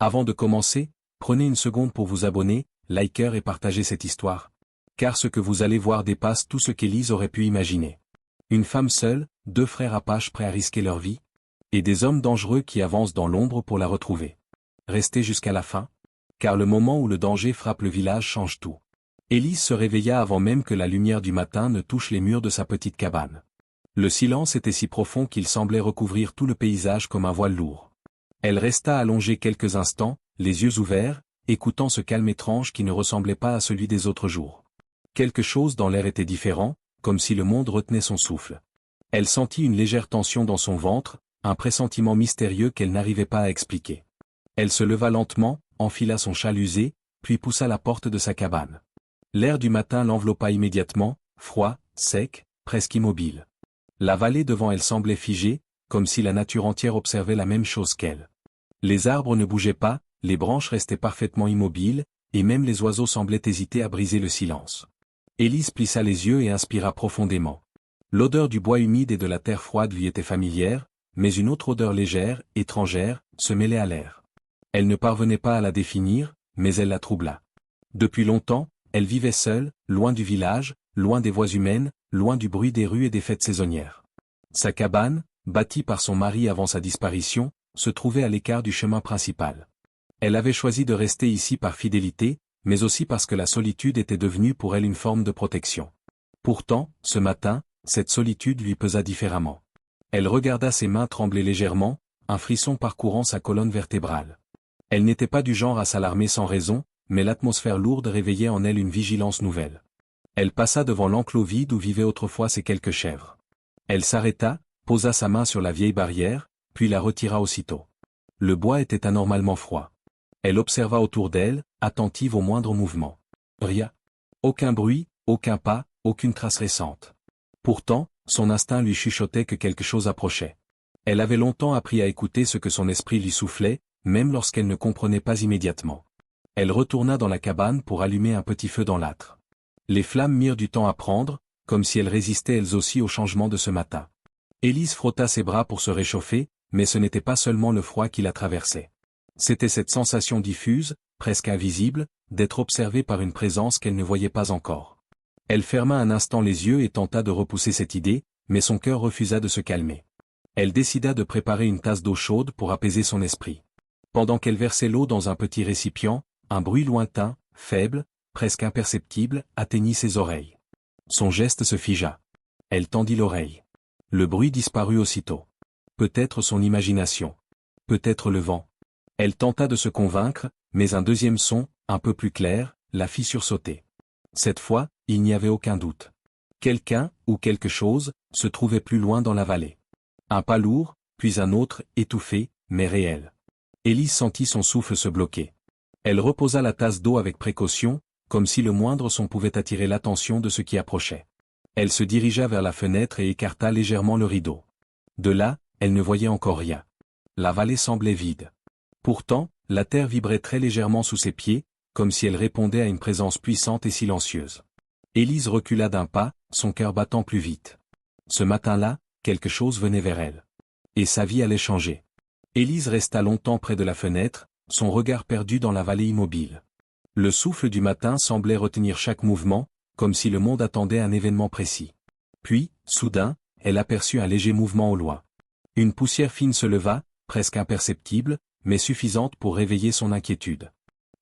Avant de commencer, prenez une seconde pour vous abonner, liker et partager cette histoire. Car ce que vous allez voir dépasse tout ce qu'Élise aurait pu imaginer. Une femme seule, deux frères apaches prêts à risquer leur vie, et des hommes dangereux qui avancent dans l'ombre pour la retrouver. Restez jusqu'à la fin, car le moment où le danger frappe le village change tout. Élise se réveilla avant même que la lumière du matin ne touche les murs de sa petite cabane. Le silence était si profond qu'il semblait recouvrir tout le paysage comme un voile lourd. Elle resta allongée quelques instants, les yeux ouverts, écoutant ce calme étrange qui ne ressemblait pas à celui des autres jours. Quelque chose dans l'air était différent, comme si le monde retenait son souffle. Elle sentit une légère tension dans son ventre, un pressentiment mystérieux qu'elle n'arrivait pas à expliquer. Elle se leva lentement, enfila son châle usé, puis poussa la porte de sa cabane. L'air du matin l'enveloppa immédiatement, froid, sec, presque immobile. La vallée devant elle semblait figée, comme si la nature entière observait la même chose qu'elle. Les arbres ne bougeaient pas, les branches restaient parfaitement immobiles, et même les oiseaux semblaient hésiter à briser le silence. Élise plissa les yeux et inspira profondément. L'odeur du bois humide et de la terre froide lui était familière, mais une autre odeur légère, étrangère, se mêlait à l'air. Elle ne parvenait pas à la définir, mais elle la troubla. Depuis longtemps, elle vivait seule, loin du village, loin des voix humaines, loin du bruit des rues et des fêtes saisonnières. Sa cabane, bâtie par son mari avant sa disparition, se trouvait à l'écart du chemin principal. Elle avait choisi de rester ici par fidélité, mais aussi parce que la solitude était devenue pour elle une forme de protection. Pourtant, ce matin, cette solitude lui pesa différemment. Elle regarda ses mains trembler légèrement, un frisson parcourant sa colonne vertébrale. Elle n'était pas du genre à s'alarmer sans raison, mais l'atmosphère lourde réveillait en elle une vigilance nouvelle. Elle passa devant l'enclos vide où vivaient autrefois ces quelques chèvres. Elle s'arrêta, posa sa main sur la vieille barrière, puis la retira aussitôt. Le bois était anormalement froid. Elle observa autour d'elle, attentive au moindre mouvement. Rien. Aucun bruit, aucun pas, aucune trace récente. Pourtant, son instinct lui chuchotait que quelque chose approchait. Elle avait longtemps appris à écouter ce que son esprit lui soufflait, même lorsqu'elle ne comprenait pas immédiatement. Elle retourna dans la cabane pour allumer un petit feu dans l'âtre. Les flammes mirent du temps à prendre, comme si elles résistaient elles aussi au changement de ce matin. Élise frotta ses bras pour se réchauffer, mais ce n'était pas seulement le froid qui la traversait. C'était cette sensation diffuse, presque invisible, d'être observée par une présence qu'elle ne voyait pas encore. Elle ferma un instant les yeux et tenta de repousser cette idée, mais son cœur refusa de se calmer. Elle décida de préparer une tasse d'eau chaude pour apaiser son esprit. Pendant qu'elle versait l'eau dans un petit récipient, un bruit lointain, faible, presque imperceptible, atteignit ses oreilles. Son geste se figea. Elle tendit l'oreille. Le bruit disparut aussitôt. Peut-être son imagination. Peut-être le vent. Elle tenta de se convaincre, mais un deuxième son, un peu plus clair, la fit sursauter. Cette fois, il n'y avait aucun doute. Quelqu'un, ou quelque chose, se trouvait plus loin dans la vallée. Un pas lourd, puis un autre, étouffé, mais réel. Élise sentit son souffle se bloquer. Elle reposa la tasse d'eau avec précaution, comme si le moindre son pouvait attirer l'attention de ce qui approchait. Elle se dirigea vers la fenêtre et écarta légèrement le rideau. De là, elle ne voyait encore rien. La vallée semblait vide. Pourtant, la terre vibrait très légèrement sous ses pieds, comme si elle répondait à une présence puissante et silencieuse. Élise recula d'un pas, son cœur battant plus vite. Ce matin-là, quelque chose venait vers elle. Et sa vie allait changer. Élise resta longtemps près de la fenêtre, son regard perdu dans la vallée immobile. Le souffle du matin semblait retenir chaque mouvement, comme si le monde attendait un événement précis. Puis, soudain, elle aperçut un léger mouvement au loin. Une poussière fine se leva, presque imperceptible, mais suffisante pour réveiller son inquiétude.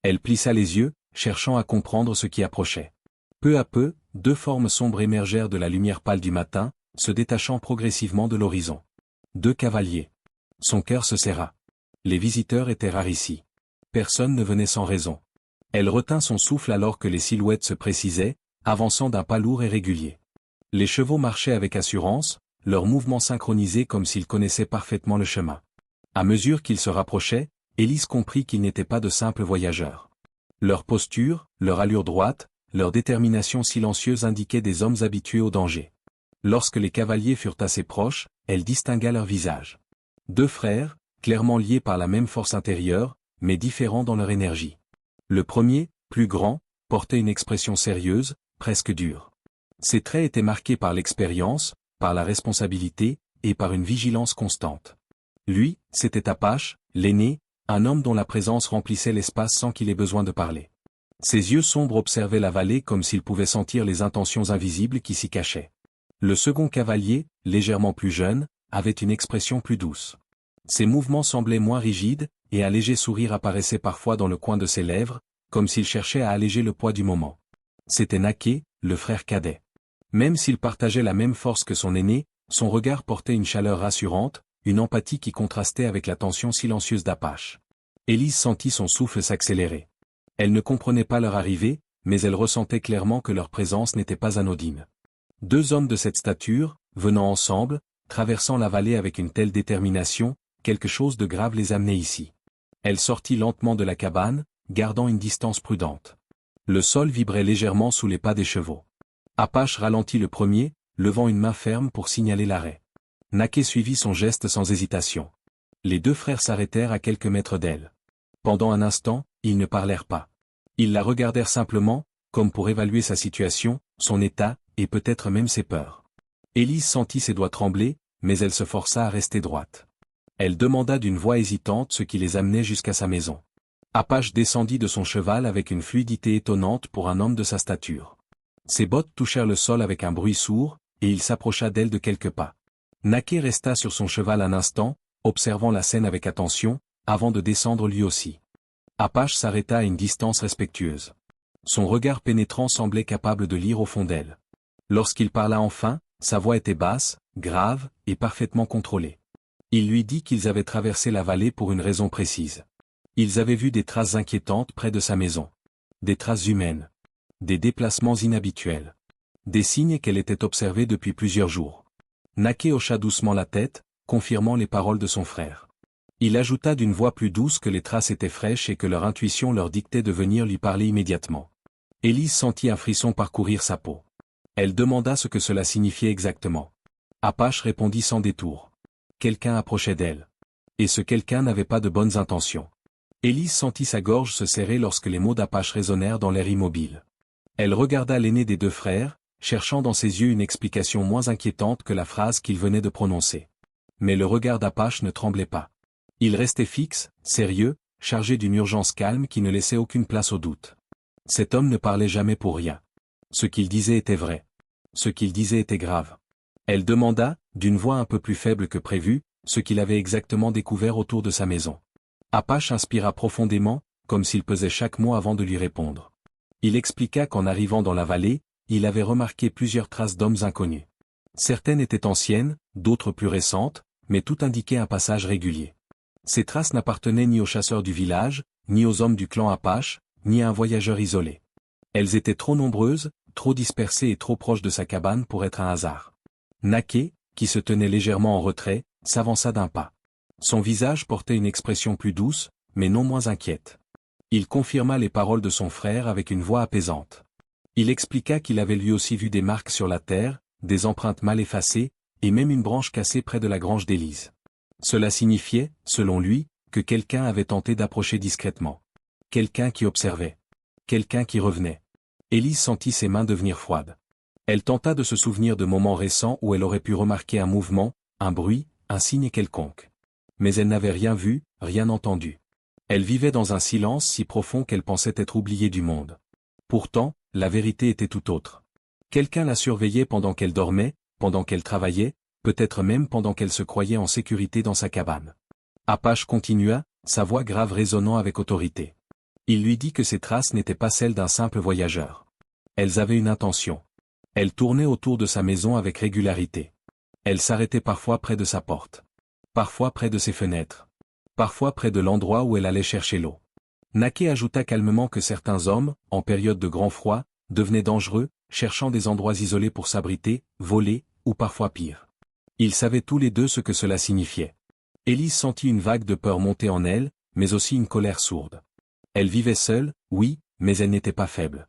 Elle plissa les yeux, cherchant à comprendre ce qui approchait. Peu à peu, deux formes sombres émergèrent de la lumière pâle du matin, se détachant progressivement de l'horizon. Deux cavaliers. Son cœur se serra. Les visiteurs étaient rares ici. Personne ne venait sans raison. Elle retint son souffle alors que les silhouettes se précisaient, avançant d'un pas lourd et régulier. Les chevaux marchaient avec assurance, leurs mouvements synchronisés comme s'ils connaissaient parfaitement le chemin. À mesure qu'ils se rapprochaient, Élise comprit qu'ils n'étaient pas de simples voyageurs. Leur posture, leur allure droite, leur détermination silencieuse indiquaient des hommes habitués au danger. Lorsque les cavaliers furent assez proches, elle distingua leur visage. Deux frères, clairement liés par la même force intérieure, mais différents dans leur énergie. Le premier, plus grand, portait une expression sérieuse, presque dure. Ses traits étaient marqués par l'expérience, par la responsabilité, et par une vigilance constante. Lui, c'était Apache, l'aîné, Un homme dont la présence remplissait l'espace sans qu'il ait besoin de parler. Ses yeux sombres observaient la vallée comme s'il pouvait sentir les intentions invisibles qui s'y cachaient. Le second cavalier, légèrement plus jeune, avait une expression plus douce. Ses mouvements semblaient moins rigides, et un léger sourire apparaissait parfois dans le coin de ses lèvres, comme s'il cherchait à alléger le poids du moment. C'était Naké, le frère cadet. Même s'il partageait la même force que son aîné, son regard portait une chaleur rassurante, une empathie qui contrastait avec la tension silencieuse d'Apache. Élise sentit son souffle s'accélérer. Elle ne comprenait pas leur arrivée, mais elle ressentait clairement que leur présence n'était pas anodine. Deux hommes de cette stature, venant ensemble, traversant la vallée avec une telle détermination, quelque chose de grave les amenait ici. Elle sortit lentement de la cabane, gardant une distance prudente. Le sol vibrait légèrement sous les pas des chevaux. Apache ralentit le premier, levant une main ferme pour signaler l'arrêt. Naké suivit son geste sans hésitation. Les deux frères s'arrêtèrent à quelques mètres d'elle. Pendant un instant, ils ne parlèrent pas. Ils la regardèrent simplement, comme pour évaluer sa situation, son état, et peut-être même ses peurs. Élise sentit ses doigts trembler, mais elle se força à rester droite. Elle demanda d'une voix hésitante ce qui les amenait jusqu'à sa maison. Apache descendit de son cheval avec une fluidité étonnante pour un homme de sa stature. Ses bottes touchèrent le sol avec un bruit sourd, et il s'approcha d'elle de quelques pas. Naké resta sur son cheval un instant, observant la scène avec attention, avant de descendre lui aussi. Apache s'arrêta à une distance respectueuse. Son regard pénétrant semblait capable de lire au fond d'elle. Lorsqu'il parla enfin, sa voix était basse, grave, et parfaitement contrôlée. Il lui dit qu'ils avaient traversé la vallée pour une raison précise. Ils avaient vu des traces inquiétantes près de sa maison. Des traces humaines. Des déplacements inhabituels. Des signes qu'elle était observée depuis plusieurs jours. Naké hocha doucement la tête, confirmant les paroles de son frère. Il ajouta d'une voix plus douce que les traces étaient fraîches et que leur intuition leur dictait de venir lui parler immédiatement. Élise sentit un frisson parcourir sa peau. Elle demanda ce que cela signifiait exactement. Apache répondit sans détour. Quelqu'un approchait d'elle. Et ce quelqu'un n'avait pas de bonnes intentions. Élise sentit sa gorge se serrer lorsque les mots d'Apache résonnèrent dans l'air immobile. Elle regarda l'aîné des deux frères, cherchant dans ses yeux une explication moins inquiétante que la phrase qu'il venait de prononcer. Mais le regard d'Apache ne tremblait pas. Il restait fixe, sérieux, chargé d'une urgence calme qui ne laissait aucune place au doute. Cet homme ne parlait jamais pour rien. Ce qu'il disait était vrai. Ce qu'il disait était grave. Elle demanda, d'une voix un peu plus faible que prévu, ce qu'il avait exactement découvert autour de sa maison. Apache inspira profondément, comme s'il pesait chaque mot avant de lui répondre. Il expliqua qu'en arrivant dans la vallée, il avait remarqué plusieurs traces d'hommes inconnus. Certaines étaient anciennes, d'autres plus récentes, mais tout indiquait un passage régulier. Ces traces n'appartenaient ni aux chasseurs du village, ni aux hommes du clan Apache, ni à un voyageur isolé. Elles étaient trop nombreuses, trop dispersées et trop proches de sa cabane pour être un hasard. Naké, qui se tenait légèrement en retrait, s'avança d'un pas. Son visage portait une expression plus douce, mais non moins inquiète. Il confirma les paroles de son frère avec une voix apaisante. Il expliqua qu'il avait lui aussi vu des marques sur la terre, des empreintes mal effacées, et même une branche cassée près de la grange d'Élise. Cela signifiait, selon lui, que quelqu'un avait tenté d'approcher discrètement. Quelqu'un qui observait. Quelqu'un qui revenait. Élise sentit ses mains devenir froides. Elle tenta de se souvenir de moments récents où elle aurait pu remarquer un mouvement, un bruit, un signe quelconque. Mais elle n'avait rien vu, rien entendu. Elle vivait dans un silence si profond qu'elle pensait être oubliée du monde. Pourtant, la vérité était tout autre. Quelqu'un la surveillait pendant qu'elle dormait, pendant qu'elle travaillait, peut-être même pendant qu'elle se croyait en sécurité dans sa cabane. Apache continua, sa voix grave résonnant avec autorité. Il lui dit que ces traces n'étaient pas celles d'un simple voyageur. Elles avaient une intention. Elles tournaient autour de sa maison avec régularité. Elles s'arrêtaient parfois près de sa porte. Parfois près de ses fenêtres. Parfois près de l'endroit où elle allait chercher l'eau. Naké ajouta calmement que certains hommes, en période de grand froid, devenaient dangereux, cherchant des endroits isolés pour s'abriter, voler, ou parfois pire. Ils savaient tous les deux ce que cela signifiait. Élise sentit une vague de peur monter en elle, mais aussi une colère sourde. Elle vivait seule, oui, mais elle n'était pas faible.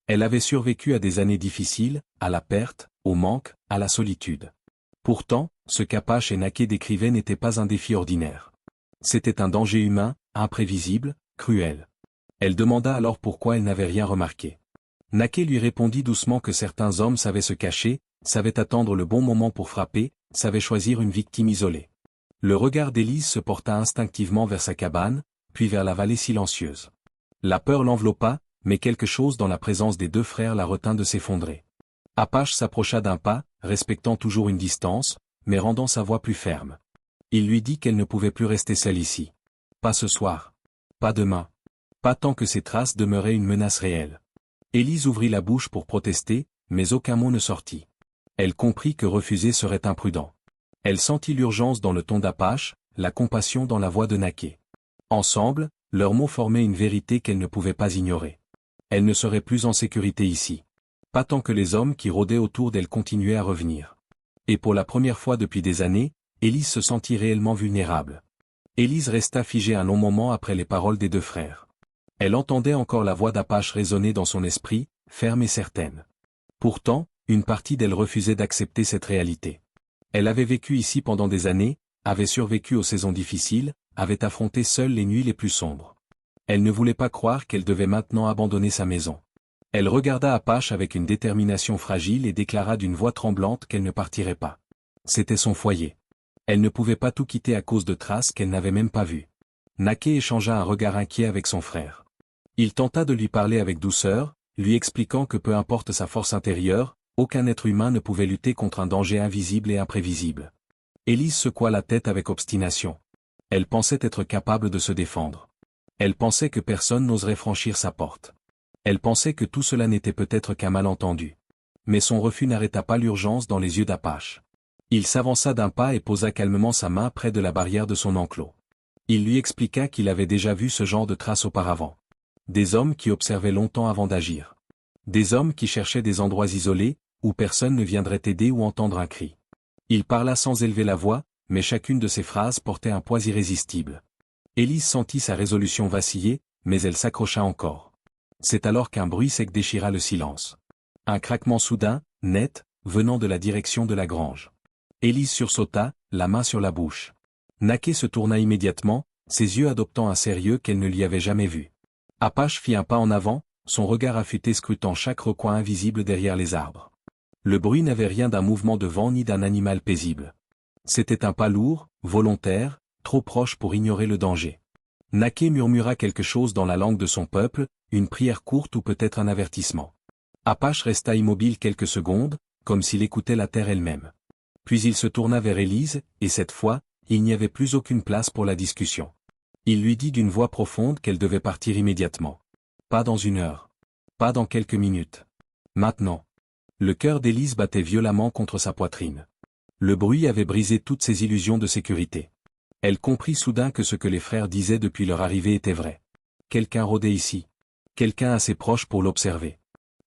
Elle avait survécu à des années difficiles, à la perte, au manque, à la solitude. Pourtant, ce qu'Apache et Naké décrivaient n'était pas un défi ordinaire. C'était un danger humain, imprévisible, cruel. Elle demanda alors pourquoi elle n'avait rien remarqué. Naké lui répondit doucement que certains hommes savaient se cacher, savaient attendre le bon moment pour frapper, savaient choisir une victime isolée. Le regard d'Élise se porta instinctivement vers sa cabane, puis vers la vallée silencieuse. La peur l'enveloppa, mais quelque chose dans la présence des deux frères la retint de s'effondrer. Apache s'approcha d'un pas, respectant toujours une distance, mais rendant sa voix plus ferme. Il lui dit qu'elle ne pouvait plus rester seule ici. Pas ce soir. Pas demain. Pas tant que ces traces demeuraient une menace réelle. Élise ouvrit la bouche pour protester, mais aucun mot ne sortit. Elle comprit que refuser serait imprudent. Elle sentit l'urgence dans le ton d'Apache, la compassion dans la voix de Naké. Ensemble, leurs mots formaient une vérité qu'elle ne pouvait pas ignorer. Elle ne serait plus en sécurité ici. Pas tant que les hommes qui rôdaient autour d'elle continuaient à revenir. Et pour la première fois depuis des années, Élise se sentit réellement vulnérable. Élise resta figée un long moment après les paroles des deux frères. Elle entendait encore la voix d'Apache résonner dans son esprit, ferme et certaine. Pourtant, une partie d'elle refusait d'accepter cette réalité. Elle avait vécu ici pendant des années, avait survécu aux saisons difficiles, avait affronté seule les nuits les plus sombres. Elle ne voulait pas croire qu'elle devait maintenant abandonner sa maison. Elle regarda Apache avec une détermination fragile et déclara d'une voix tremblante qu'elle ne partirait pas. C'était son foyer. Elle ne pouvait pas tout quitter à cause de traces qu'elle n'avait même pas vues. Naké échangea un regard inquiet avec son frère. Il tenta de lui parler avec douceur, lui expliquant que peu importe sa force intérieure, aucun être humain ne pouvait lutter contre un danger invisible et imprévisible. Élise secoua la tête avec obstination. Elle pensait être capable de se défendre. Elle pensait que personne n'oserait franchir sa porte. Elle pensait que tout cela n'était peut-être qu'un malentendu. Mais son refus n'arrêta pas l'urgence dans les yeux d'Apache. Il s'avança d'un pas et posa calmement sa main près de la barrière de son enclos. Il lui expliqua qu'il avait déjà vu ce genre de traces auparavant. Des hommes qui observaient longtemps avant d'agir. Des hommes qui cherchaient des endroits isolés, où personne ne viendrait aider ou entendre un cri. Il parla sans élever la voix, mais chacune de ses phrases portait un poids irrésistible. Élise sentit sa résolution vaciller, mais elle s'accrocha encore. C'est alors qu'un bruit sec déchira le silence. Un craquement soudain, net, venant de la direction de la grange. Élise sursauta, la main sur la bouche. Naké se tourna immédiatement, ses yeux adoptant un sérieux qu'elle ne lui avait jamais vu. Apache fit un pas en avant, son regard affûté scrutant chaque recoin invisible derrière les arbres. Le bruit n'avait rien d'un mouvement de vent ni d'un animal paisible. C'était un pas lourd, volontaire, trop proche pour ignorer le danger. Naké murmura quelque chose dans la langue de son peuple, une prière courte ou peut-être un avertissement. Apache resta immobile quelques secondes, comme s'il écoutait la terre elle-même. Puis il se tourna vers Élise, et cette fois, il n'y avait plus aucune place pour la discussion. Il lui dit d'une voix profonde qu'elle devait partir immédiatement. Pas dans une heure. Pas dans quelques minutes. Maintenant. Le cœur d'Élise battait violemment contre sa poitrine. Le bruit avait brisé toutes ses illusions de sécurité. Elle comprit soudain que ce que les frères disaient depuis leur arrivée était vrai. Quelqu'un rôdait ici. Quelqu'un assez proche pour l'observer.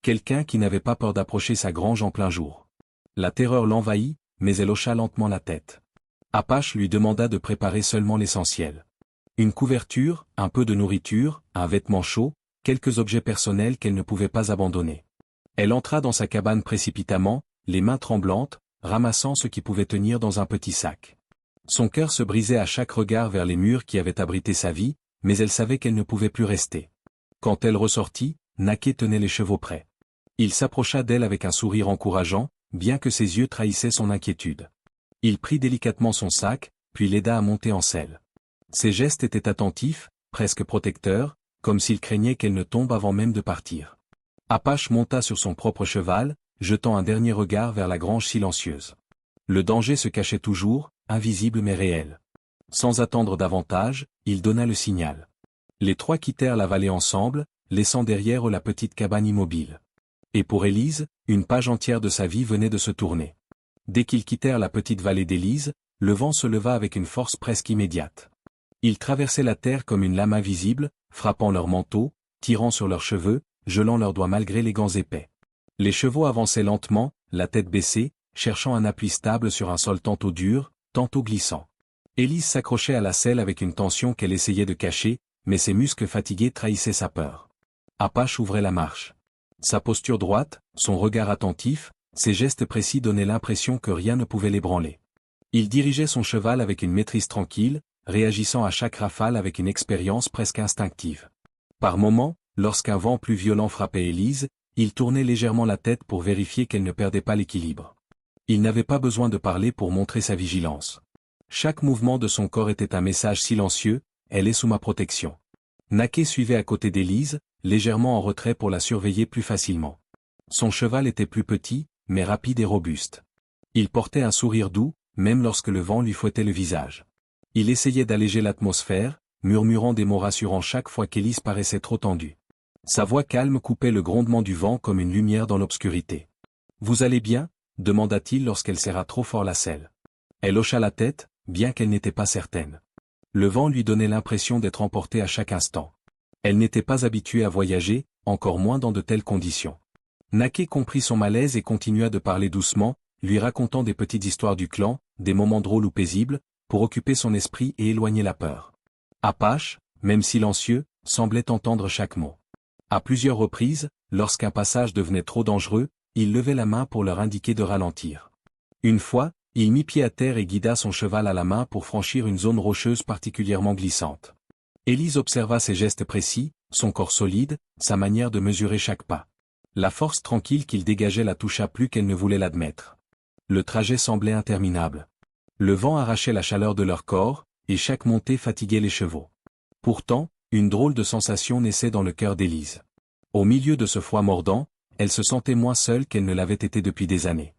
Quelqu'un qui n'avait pas peur d'approcher sa grange en plein jour. La terreur l'envahit, mais elle hocha lentement la tête. Apache lui demanda de préparer seulement l'essentiel. Une couverture, un peu de nourriture, un vêtement chaud, quelques objets personnels qu'elle ne pouvait pas abandonner. Elle entra dans sa cabane précipitamment, les mains tremblantes, ramassant ce qui pouvait tenir dans un petit sac. Son cœur se brisait à chaque regard vers les murs qui avaient abrité sa vie, mais elle savait qu'elle ne pouvait plus rester. Quand elle ressortit, Naké tenait les chevaux prêts. Il s'approcha d'elle avec un sourire encourageant, bien que ses yeux trahissaient son inquiétude. Il prit délicatement son sac, puis l'aida à monter en selle. Ses gestes étaient attentifs, presque protecteurs, comme s'il craignait qu'elle ne tombe avant même de partir. Apache monta sur son propre cheval, jetant un dernier regard vers la grange silencieuse. Le danger se cachait toujours, invisible mais réel. Sans attendre davantage, il donna le signal. Les trois quittèrent la vallée ensemble, laissant derrière eux la petite cabane immobile. Et pour Élise, une page entière de sa vie venait de se tourner. Dès qu'ils quittèrent la petite vallée d'Élise, le vent se leva avec une force presque immédiate. Il traversait la terre comme une lame invisible, frappant leurs manteaux, tirant sur leurs cheveux, gelant leurs doigts malgré les gants épais. Les chevaux avançaient lentement, la tête baissée, cherchant un appui stable sur un sol tantôt dur, tantôt glissant. Élise s'accrochait à la selle avec une tension qu'elle essayait de cacher, mais ses muscles fatigués trahissaient sa peur. Apache ouvrait la marche. Sa posture droite, son regard attentif, ses gestes précis donnaient l'impression que rien ne pouvait l'ébranler. Il dirigeait son cheval avec une maîtrise tranquille, réagissant à chaque rafale avec une expérience presque instinctive. Par moments, lorsqu'un vent plus violent frappait Élise, il tournait légèrement la tête pour vérifier qu'elle ne perdait pas l'équilibre. Il n'avait pas besoin de parler pour montrer sa vigilance. Chaque mouvement de son corps était un message silencieux, elle est sous ma protection. Naké suivait à côté d'Élise, légèrement en retrait pour la surveiller plus facilement. Son cheval était plus petit, mais rapide et robuste. Il portait un sourire doux, même lorsque le vent lui fouettait le visage. Il essayait d'alléger l'atmosphère, murmurant des mots rassurants chaque fois qu'Élise paraissait trop tendue. Sa voix calme coupait le grondement du vent comme une lumière dans l'obscurité. « Vous allez bien ?» demanda-t-il lorsqu'elle serra trop fort la selle. Elle hocha la tête, bien qu'elle n'était pas certaine. Le vent lui donnait l'impression d'être emportée à chaque instant. Elle n'était pas habituée à voyager, encore moins dans de telles conditions. Naké comprit son malaise et continua de parler doucement, lui racontant des petites histoires du clan, des moments drôles ou paisibles, pour occuper son esprit et éloigner la peur. Apache, même silencieux, semblait entendre chaque mot. À plusieurs reprises, lorsqu'un passage devenait trop dangereux, il levait la main pour leur indiquer de ralentir. Une fois, il mit pied à terre et guida son cheval à la main pour franchir une zone rocheuse particulièrement glissante. Élise observa ses gestes précis, son corps solide, sa manière de mesurer chaque pas. La force tranquille qu'il dégageait la toucha plus qu'elle ne voulait l'admettre. Le trajet semblait interminable. Le vent arrachait la chaleur de leur corps, et chaque montée fatiguait les chevaux. Pourtant, une drôle de sensation naissait dans le cœur d'Élise. Au milieu de ce froid mordant, elle se sentait moins seule qu'elle ne l'avait été depuis des années.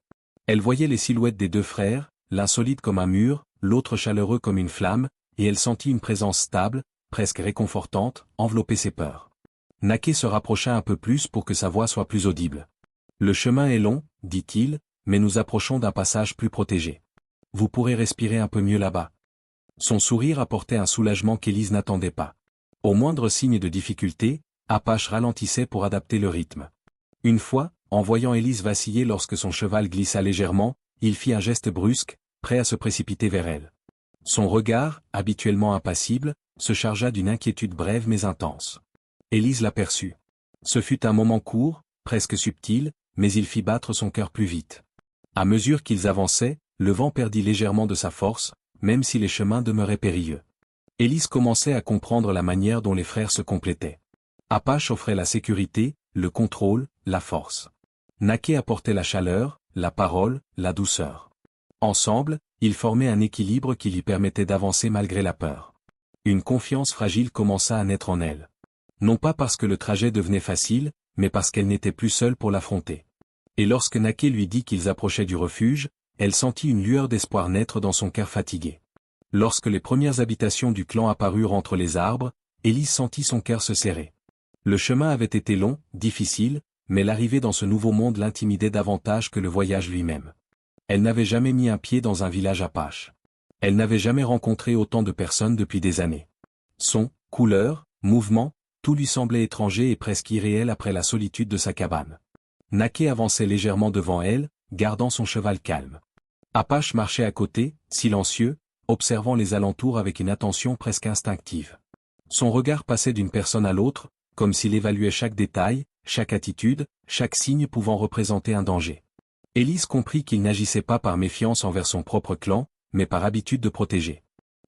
Elle voyait les silhouettes des deux frères, l'un solide comme un mur, l'autre chaleureux comme une flamme, et elle sentit une présence stable, presque réconfortante, envelopper ses peurs. Naké se rapprocha un peu plus pour que sa voix soit plus audible. « Le chemin est long, dit-il, mais nous approchons d'un passage plus protégé. Vous pourrez respirer un peu mieux là-bas. » Son sourire apportait un soulagement qu'Élise n'attendait pas. Au moindre signe de difficulté, Apache ralentissait pour adapter le rythme. Une fois, en voyant Élise vaciller lorsque son cheval glissa légèrement, il fit un geste brusque, prêt à se précipiter vers elle. Son regard, habituellement impassible, se chargea d'une inquiétude brève mais intense. Élise l'aperçut. Ce fut un moment court, presque subtil, mais il fit battre son cœur plus vite. À mesure qu'ils avançaient, le vent perdit légèrement de sa force, même si les chemins demeuraient périlleux. Élise commençait à comprendre la manière dont les frères se complétaient. Apache offrait la sécurité, le contrôle, la force. Naké apportait la chaleur, la parole, la douceur. Ensemble, ils formaient un équilibre qui lui permettait d'avancer malgré la peur. Une confiance fragile commença à naître en elle. Non pas parce que le trajet devenait facile, mais parce qu'elle n'était plus seule pour l'affronter. Et lorsque Naké lui dit qu'ils approchaient du refuge, elle sentit une lueur d'espoir naître dans son cœur fatigué. Lorsque les premières habitations du clan apparurent entre les arbres, Élise sentit son cœur se serrer. Le chemin avait été long, difficile, mais l'arrivée dans ce nouveau monde l'intimidait davantage que le voyage lui-même. Elle n'avait jamais mis un pied dans un village apache. Elle n'avait jamais rencontré autant de personnes depuis des années. Sons, couleurs, mouvements, tout lui semblait étranger et presque irréel après la solitude de sa cabane. Naké avançait légèrement devant elle, gardant son cheval calme. Apache marchait à côté, silencieux, observant les alentours avec une attention presque instinctive. Son regard passait d'une personne à l'autre, comme s'il évaluait chaque détail, chaque attitude, chaque signe pouvant représenter un danger. Élise comprit qu'il n'agissait pas par méfiance envers son propre clan, mais par habitude de protéger.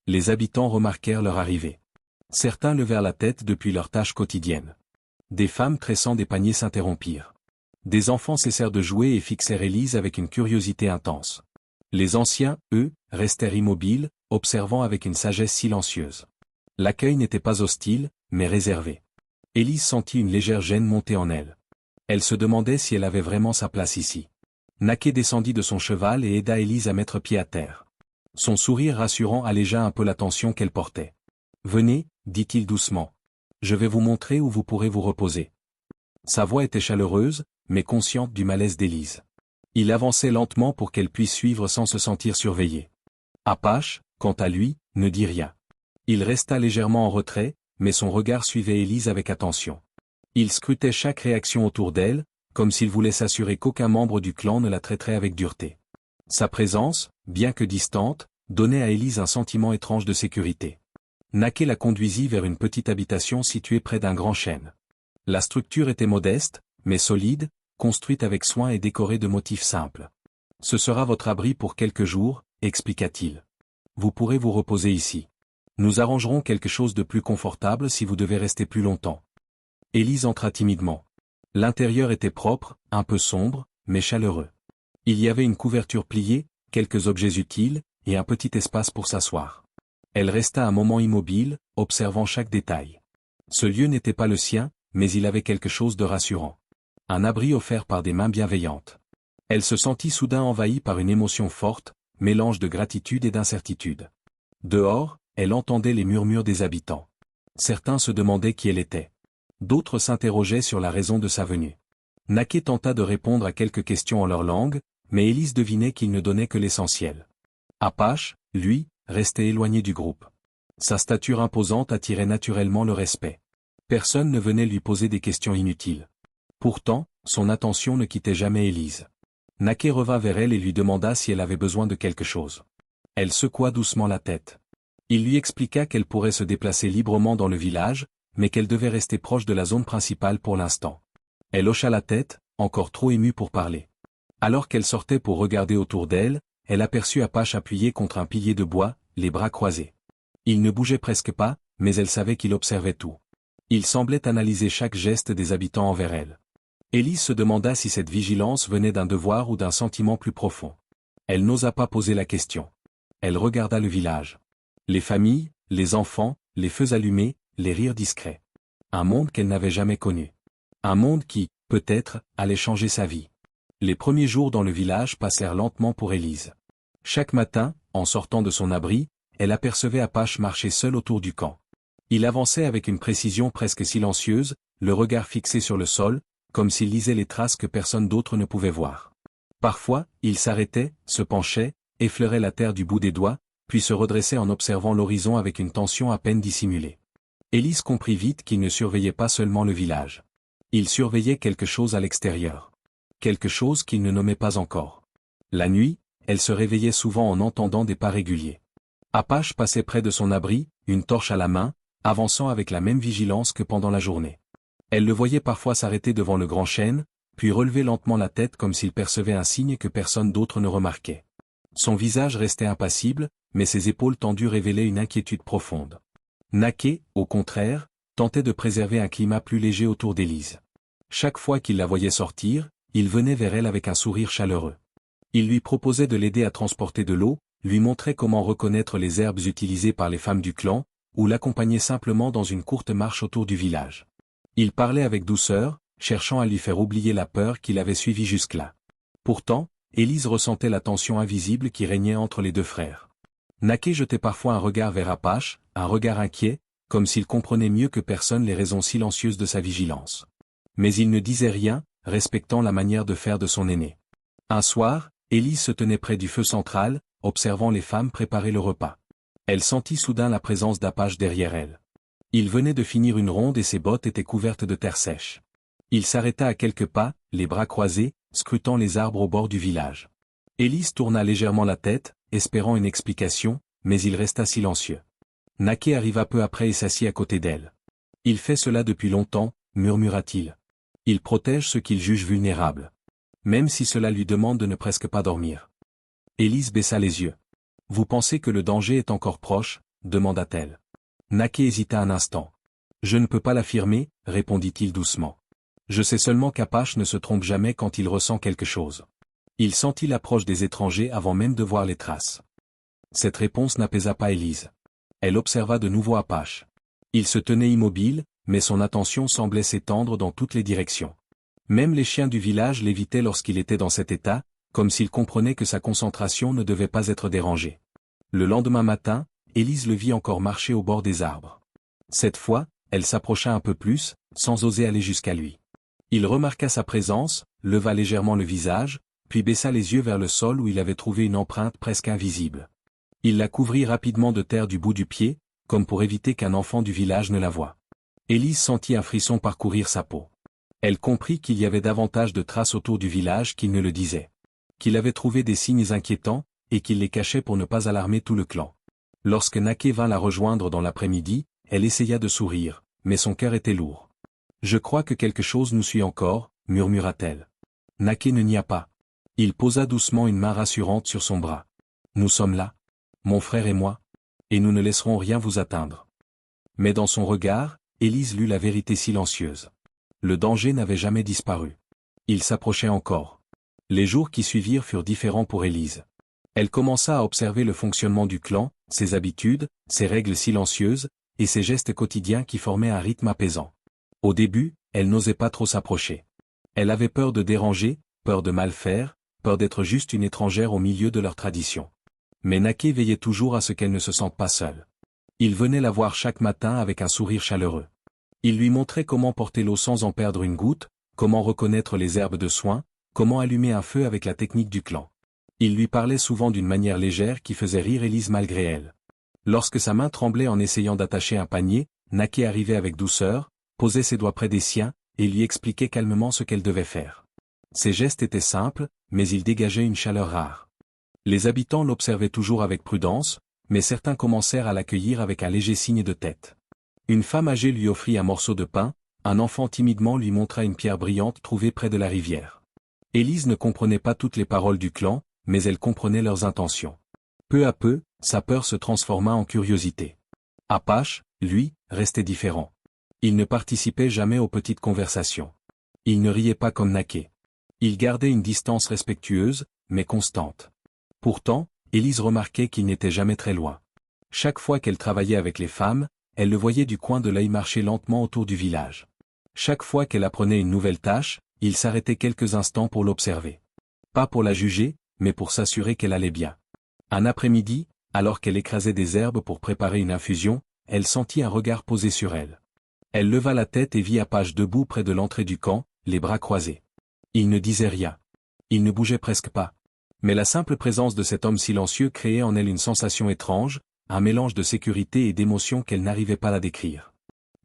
Les habitants remarquèrent leur arrivée. Certains levèrent la tête depuis leurs tâches quotidiennes. Des femmes tressant des paniers s'interrompirent. Des enfants cessèrent de jouer et fixèrent Élise avec une curiosité intense. Les anciens, eux, restèrent immobiles, observant avec une sagesse silencieuse. L'accueil n'était pas hostile, mais réservé. Élise sentit une légère gêne monter en elle. Elle se demandait si elle avait vraiment sa place ici. Naké descendit de son cheval et aida Élise à mettre pied à terre. Son sourire rassurant allégea un peu la tension qu'elle portait. « Venez, dit-il doucement. Je vais vous montrer où vous pourrez vous reposer. » Sa voix était chaleureuse, mais consciente du malaise d'Élise. Il avançait lentement pour qu'elle puisse suivre sans se sentir surveillée. Apache, quant à lui, ne dit rien. Il resta légèrement en retrait, mais son regard suivait Élise avec attention. Il scrutait chaque réaction autour d'elle, comme s'il voulait s'assurer qu'aucun membre du clan ne la traiterait avec dureté. Sa présence, bien que distante, donnait à Élise un sentiment étrange de sécurité. Naké la conduisit vers une petite habitation située près d'un grand chêne. La structure était modeste, mais solide, construite avec soin et décorée de motifs simples. « Ce sera votre abri pour quelques jours, expliqua-t-il. Vous pourrez vous reposer ici. Nous arrangerons quelque chose de plus confortable si vous devez rester plus longtemps. » Élise entra timidement. L'intérieur était propre, un peu sombre, mais chaleureux. Il y avait une couverture pliée, quelques objets utiles, et un petit espace pour s'asseoir. Elle resta un moment immobile, observant chaque détail. Ce lieu n'était pas le sien, mais il avait quelque chose de rassurant. Un abri offert par des mains bienveillantes. Elle se sentit soudain envahie par une émotion forte, mélange de gratitude et d'incertitude. Dehors, elle entendait les murmures des habitants. Certains se demandaient qui elle était. D'autres s'interrogeaient sur la raison de sa venue. Naké tenta de répondre à quelques questions en leur langue, mais Élise devinait qu'il ne donnait que l'essentiel. Apache, lui, restait éloigné du groupe. Sa stature imposante attirait naturellement le respect. Personne ne venait lui poser des questions inutiles. Pourtant, son attention ne quittait jamais Élise. Naké revint vers elle et lui demanda si elle avait besoin de quelque chose. Elle secoua doucement la tête. Il lui expliqua qu'elle pourrait se déplacer librement dans le village, mais qu'elle devait rester proche de la zone principale pour l'instant. Elle hocha la tête, encore trop émue pour parler. Alors qu'elle sortait pour regarder autour d'elle, elle aperçut Apache appuyé contre un pilier de bois, les bras croisés. Il ne bougeait presque pas, mais elle savait qu'il observait tout. Il semblait analyser chaque geste des habitants envers elle. Élise se demanda si cette vigilance venait d'un devoir ou d'un sentiment plus profond. Elle n'osa pas poser la question. Elle regarda le village. Les familles, les enfants, les feux allumés, les rires discrets. Un monde qu'elle n'avait jamais connu. Un monde qui, peut-être, allait changer sa vie. Les premiers jours dans le village passèrent lentement pour Élise. Chaque matin, en sortant de son abri, elle apercevait Apache marcher seul autour du camp. Il avançait avec une précision presque silencieuse, le regard fixé sur le sol, comme s'il lisait les traces que personne d'autre ne pouvait voir. Parfois, il s'arrêtait, se penchait, effleurait la terre du bout des doigts, puis se redressait en observant l'horizon avec une tension à peine dissimulée. Élise comprit vite qu'il ne surveillait pas seulement le village. Il surveillait quelque chose à l'extérieur. Quelque chose qu'il ne nommait pas encore. La nuit, elle se réveillait souvent en entendant des pas réguliers. Apache passait près de son abri, une torche à la main, avançant avec la même vigilance que pendant la journée. Elle le voyait parfois s'arrêter devant le grand chêne, puis relever lentement la tête comme s'il percevait un signe que personne d'autre ne remarquait. Son visage restait impassible, mais ses épaules tendues révélaient une inquiétude profonde. Naké, au contraire, tentait de préserver un climat plus léger autour d'Élise. Chaque fois qu'il la voyait sortir, il venait vers elle avec un sourire chaleureux. Il lui proposait de l'aider à transporter de l'eau, lui montrait comment reconnaître les herbes utilisées par les femmes du clan, ou l'accompagnait simplement dans une courte marche autour du village. Il parlait avec douceur, cherchant à lui faire oublier la peur qu'il avait suivie jusque-là. Pourtant, Élise ressentait la tension invisible qui régnait entre les deux frères. Naké jetait parfois un regard vers Apache, un regard inquiet, comme s'il comprenait mieux que personne les raisons silencieuses de sa vigilance. Mais il ne disait rien, respectant la manière de faire de son aîné. Un soir, Élise se tenait près du feu central, observant les femmes préparer le repas. Elle sentit soudain la présence d'Apache derrière elle. Il venait de finir une ronde et ses bottes étaient couvertes de terre sèche. Il s'arrêta à quelques pas, les bras croisés, scrutant les arbres au bord du village. Élise tourna légèrement la tête, espérant une explication, mais il resta silencieux. Naké arriva peu après et s'assit à côté d'elle. « Il fait cela depuis longtemps », murmura-t-il. « Il protège ceux qu'il juge vulnérables. Même si cela lui demande de ne presque pas dormir. » Élise baissa les yeux. « Vous pensez que le danger est encore proche ?» demanda-t-elle. Naké hésita un instant. « Je ne peux pas l'affirmer », répondit-il doucement. « Je sais seulement qu'Apache ne se trompe jamais quand il ressent quelque chose. » Il sentit l'approche des étrangers avant même de voir les traces. Cette réponse n'apaisa pas Élise. Elle observa de nouveau Apache. Il se tenait immobile, mais son attention semblait s'étendre dans toutes les directions. Même les chiens du village l'évitaient lorsqu'il était dans cet état, comme s'il comprenait que sa concentration ne devait pas être dérangée. Le lendemain matin, Élise le vit encore marcher au bord des arbres. Cette fois, elle s'approcha un peu plus, sans oser aller jusqu'à lui. Il remarqua sa présence, leva légèrement le visage, puis baissa les yeux vers le sol où il avait trouvé une empreinte presque invisible. Il la couvrit rapidement de terre du bout du pied, comme pour éviter qu'un enfant du village ne la voie. Élise sentit un frisson parcourir sa peau. Elle comprit qu'il y avait davantage de traces autour du village qu'il ne le disait. Qu'il avait trouvé des signes inquiétants, et qu'il les cachait pour ne pas alarmer tout le clan. Lorsque Naké vint la rejoindre dans l'après-midi, elle essaya de sourire, mais son cœur était lourd. « Je crois que quelque chose nous suit encore », murmura-t-elle. Naké ne nia pas. Il posa doucement une main rassurante sur son bras. « Nous sommes là, mon frère et moi, et nous ne laisserons rien vous atteindre. » Mais dans son regard, Élise lut la vérité silencieuse. Le danger n'avait jamais disparu. Il s'approchait encore. Les jours qui suivirent furent différents pour Élise. Elle commença à observer le fonctionnement du clan, ses habitudes, ses règles silencieuses, et ses gestes quotidiens qui formaient un rythme apaisant. Au début, elle n'osait pas trop s'approcher. Elle avait peur de déranger, peur de mal faire, peur d'être juste une étrangère au milieu de leur tradition. Mais Naké veillait toujours à ce qu'elle ne se sente pas seule. Il venait la voir chaque matin avec un sourire chaleureux. Il lui montrait comment porter l'eau sans en perdre une goutte, comment reconnaître les herbes de soin, comment allumer un feu avec la technique du clan. Il lui parlait souvent d'une manière légère qui faisait rire Élise malgré elle. Lorsque sa main tremblait en essayant d'attacher un panier, Naké arrivait avec douceur, posait ses doigts près des siens, et lui expliquait calmement ce qu'elle devait faire. Ses gestes étaient simples, mais ils dégageaient une chaleur rare. Les habitants l'observaient toujours avec prudence, mais certains commencèrent à l'accueillir avec un léger signe de tête. Une femme âgée lui offrit un morceau de pain, un enfant timidement lui montra une pierre brillante trouvée près de la rivière. Élise ne comprenait pas toutes les paroles du clan, mais elle comprenait leurs intentions. Peu à peu, sa peur se transforma en curiosité. Apache, lui, restait différent. Il ne participait jamais aux petites conversations. Il ne riait pas comme Naké. Il gardait une distance respectueuse, mais constante. Pourtant, Élise remarquait qu'il n'était jamais très loin. Chaque fois qu'elle travaillait avec les femmes, elle le voyait du coin de l'œil marcher lentement autour du village. Chaque fois qu'elle apprenait une nouvelle tâche, il s'arrêtait quelques instants pour l'observer. Pas pour la juger, mais pour s'assurer qu'elle allait bien. Un après-midi, alors qu'elle écrasait des herbes pour préparer une infusion, elle sentit un regard posé sur elle. Elle leva la tête et vit Apache debout près de l'entrée du camp, les bras croisés. Il ne disait rien. Il ne bougeait presque pas. Mais la simple présence de cet homme silencieux créait en elle une sensation étrange, un mélange de sécurité et d'émotion qu'elle n'arrivait pas à décrire.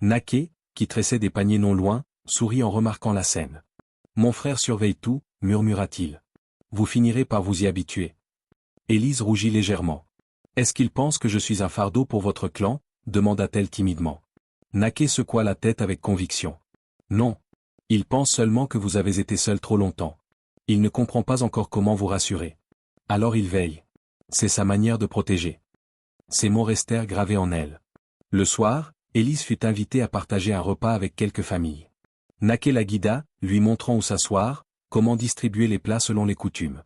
Naké, qui tressait des paniers non loin, sourit en remarquant la scène. « Mon frère surveille tout », murmura-t-il. « Vous finirez par vous y habituer. » Élise rougit légèrement. « Est-ce qu'il pense que je suis un fardeau pour votre clan ?» demanda-t-elle timidement. Naké secoua la tête avec conviction. « Non. Il pense seulement que vous avez été seul trop longtemps. Il ne comprend pas encore comment vous rassurer. Alors il veille. C'est sa manière de protéger. » Ces mots restèrent gravés en elle. Le soir, Élise fut invitée à partager un repas avec quelques familles. Naké la guida, lui montrant où s'asseoir, comment distribuer les plats selon les coutumes.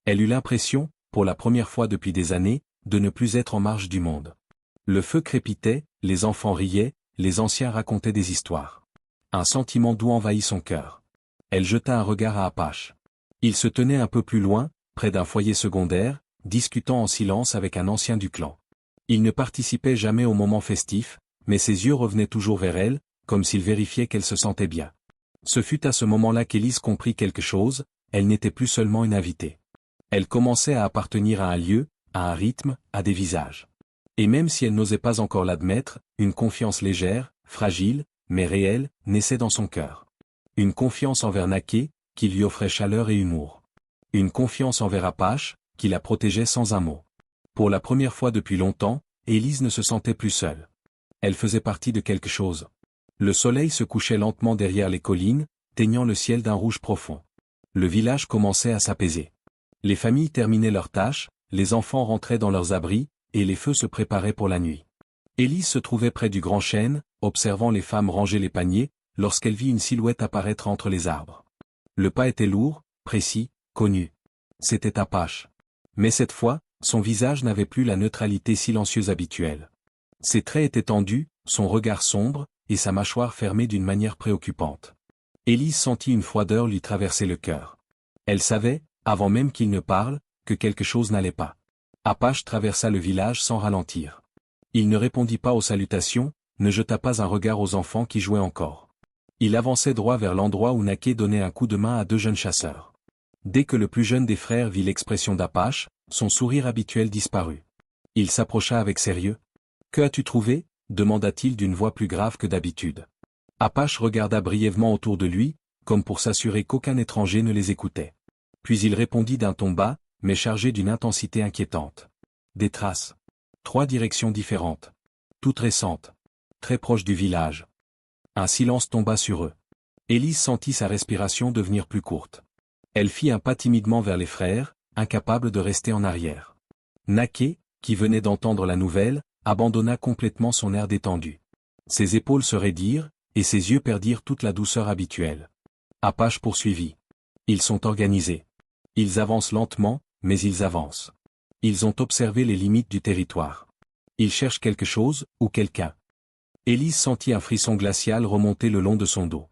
Elle eut l'impression, pour la première fois depuis des années, de ne plus être en marge du monde. Le feu crépitait, les enfants riaient, les anciens racontaient des histoires. Un sentiment doux envahit son cœur. Elle jeta un regard à Apache. Il se tenait un peu plus loin, près d'un foyer secondaire, discutant en silence avec un ancien du clan. Il ne participait jamais au moment festif, mais ses yeux revenaient toujours vers elle, comme s'il vérifiait qu'elle se sentait bien. Ce fut à ce moment-là qu'Élise comprit quelque chose, elle n'était plus seulement une invitée. Elle commençait à appartenir à un lieu, à un rythme, à des visages. Et même si elle n'osait pas encore l'admettre, une confiance légère, fragile, mais réelle, naissait dans son cœur. Une confiance envers Naké, qui lui offrait chaleur et humour. Une confiance envers Apache, qui la protégeait sans un mot. Pour la première fois depuis longtemps, Élise ne se sentait plus seule. Elle faisait partie de quelque chose. Le soleil se couchait lentement derrière les collines, teignant le ciel d'un rouge profond. Le village commençait à s'apaiser. Les familles terminaient leurs tâches, les enfants rentraient dans leurs abris, et les feux se préparaient pour la nuit. Élise se trouvait près du grand chêne, observant les femmes ranger les paniers, lorsqu'elle vit une silhouette apparaître entre les arbres. Le pas était lourd, précis, connu. C'était Apache. Mais cette fois, son visage n'avait plus la neutralité silencieuse habituelle. Ses traits étaient tendus, son regard sombre, et sa mâchoire fermée d'une manière préoccupante. Élise sentit une froideur lui traverser le cœur. Elle savait, avant même qu'il ne parle, que quelque chose n'allait pas. Apache traversa le village sans ralentir. Il ne répondit pas aux salutations, ne jeta pas un regard aux enfants qui jouaient encore. Il avançait droit vers l'endroit où Naké donnait un coup de main à deux jeunes chasseurs. Dès que le plus jeune des frères vit l'expression d'Apache, son sourire habituel disparut. Il s'approcha avec sérieux. « Que as-tu trouvé ?» demanda-t-il d'une voix plus grave que d'habitude. Apache regarda brièvement autour de lui, comme pour s'assurer qu'aucun étranger ne les écoutait. Puis il répondit d'un ton bas, mais chargé d'une intensité inquiétante. « Des traces. 3 directions différentes. Toutes récentes. Très proches du village. » Un silence tomba sur eux. Élise sentit sa respiration devenir plus courte. Elle fit un pas timidement vers les frères, incapable de rester en arrière. Naké, qui venait d'entendre la nouvelle, abandonna complètement son air détendu. Ses épaules se raidirent, et ses yeux perdirent toute la douceur habituelle. Apache poursuivit. Ils sont organisés. Ils avancent lentement, mais ils avancent. Ils ont observé les limites du territoire. Ils cherchent quelque chose, ou quelqu'un. Élise sentit un frisson glacial remonter le long de son dos.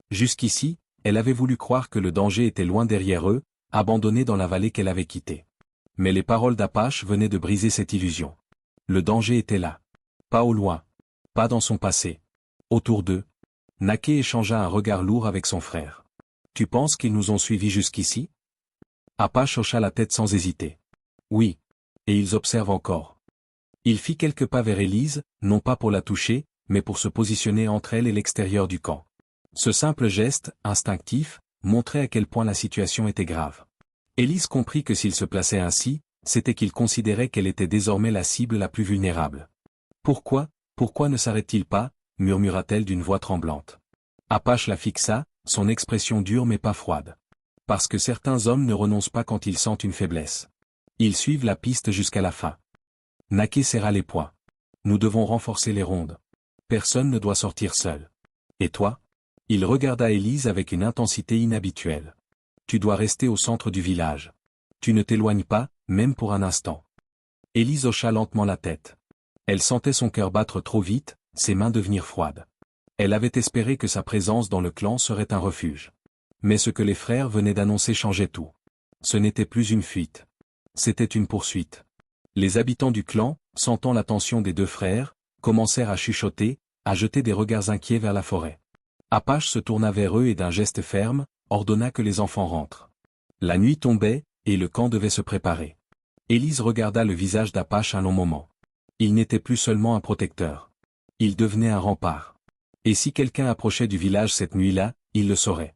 Jusqu'ici, elle avait voulu croire que le danger était loin derrière eux, abandonné dans la vallée qu'elle avait quittée. Mais les paroles d'Apache venaient de briser cette illusion. Le danger était là. Pas au loin. Pas dans son passé. Autour d'eux. Naké échangea un regard lourd avec son frère. Tu penses qu'ils nous ont suivis jusqu'ici? Apache hocha la tête sans hésiter. Oui. Et ils observent encore. Il fit quelques pas vers Élise, non pas pour la toucher, mais pour se positionner entre elle et l'extérieur du camp. Ce simple geste, instinctif, montrait à quel point la situation était grave. Élise comprit que s'il se plaçait ainsi, c'était qu'il considérait qu'elle était désormais la cible la plus vulnérable. Pourquoi ne s'arrête-t-il pas, murmura-t-elle d'une voix tremblante. Apache la fixa, son expression dure mais pas froide. Parce que certains hommes ne renoncent pas quand ils sentent une faiblesse. Ils suivent la piste jusqu'à la fin. Naké serra les poings. Nous devons renforcer les rondes. Personne ne doit sortir seul. Et toi? Il regarda Élise avec une intensité inhabituelle. Tu dois rester au centre du village. Tu ne t'éloignes pas, même pour un instant. Élise hocha lentement la tête. Elle sentait son cœur battre trop vite, ses mains devenir froides. Elle avait espéré que sa présence dans le clan serait un refuge. Mais ce que les frères venaient d'annoncer changeait tout. Ce n'était plus une fuite. C'était une poursuite. Les habitants du clan, sentant la tension des deux frères, commencèrent à chuchoter, à jeter des regards inquiets vers la forêt. Apache se tourna vers eux et d'un geste ferme, ordonna que les enfants rentrent. La nuit tombait, et le camp devait se préparer. Élise regarda le visage d'Apache un long moment. Il n'était plus seulement un protecteur. Il devenait un rempart. Et si quelqu'un approchait du village cette nuit-là, il le saurait.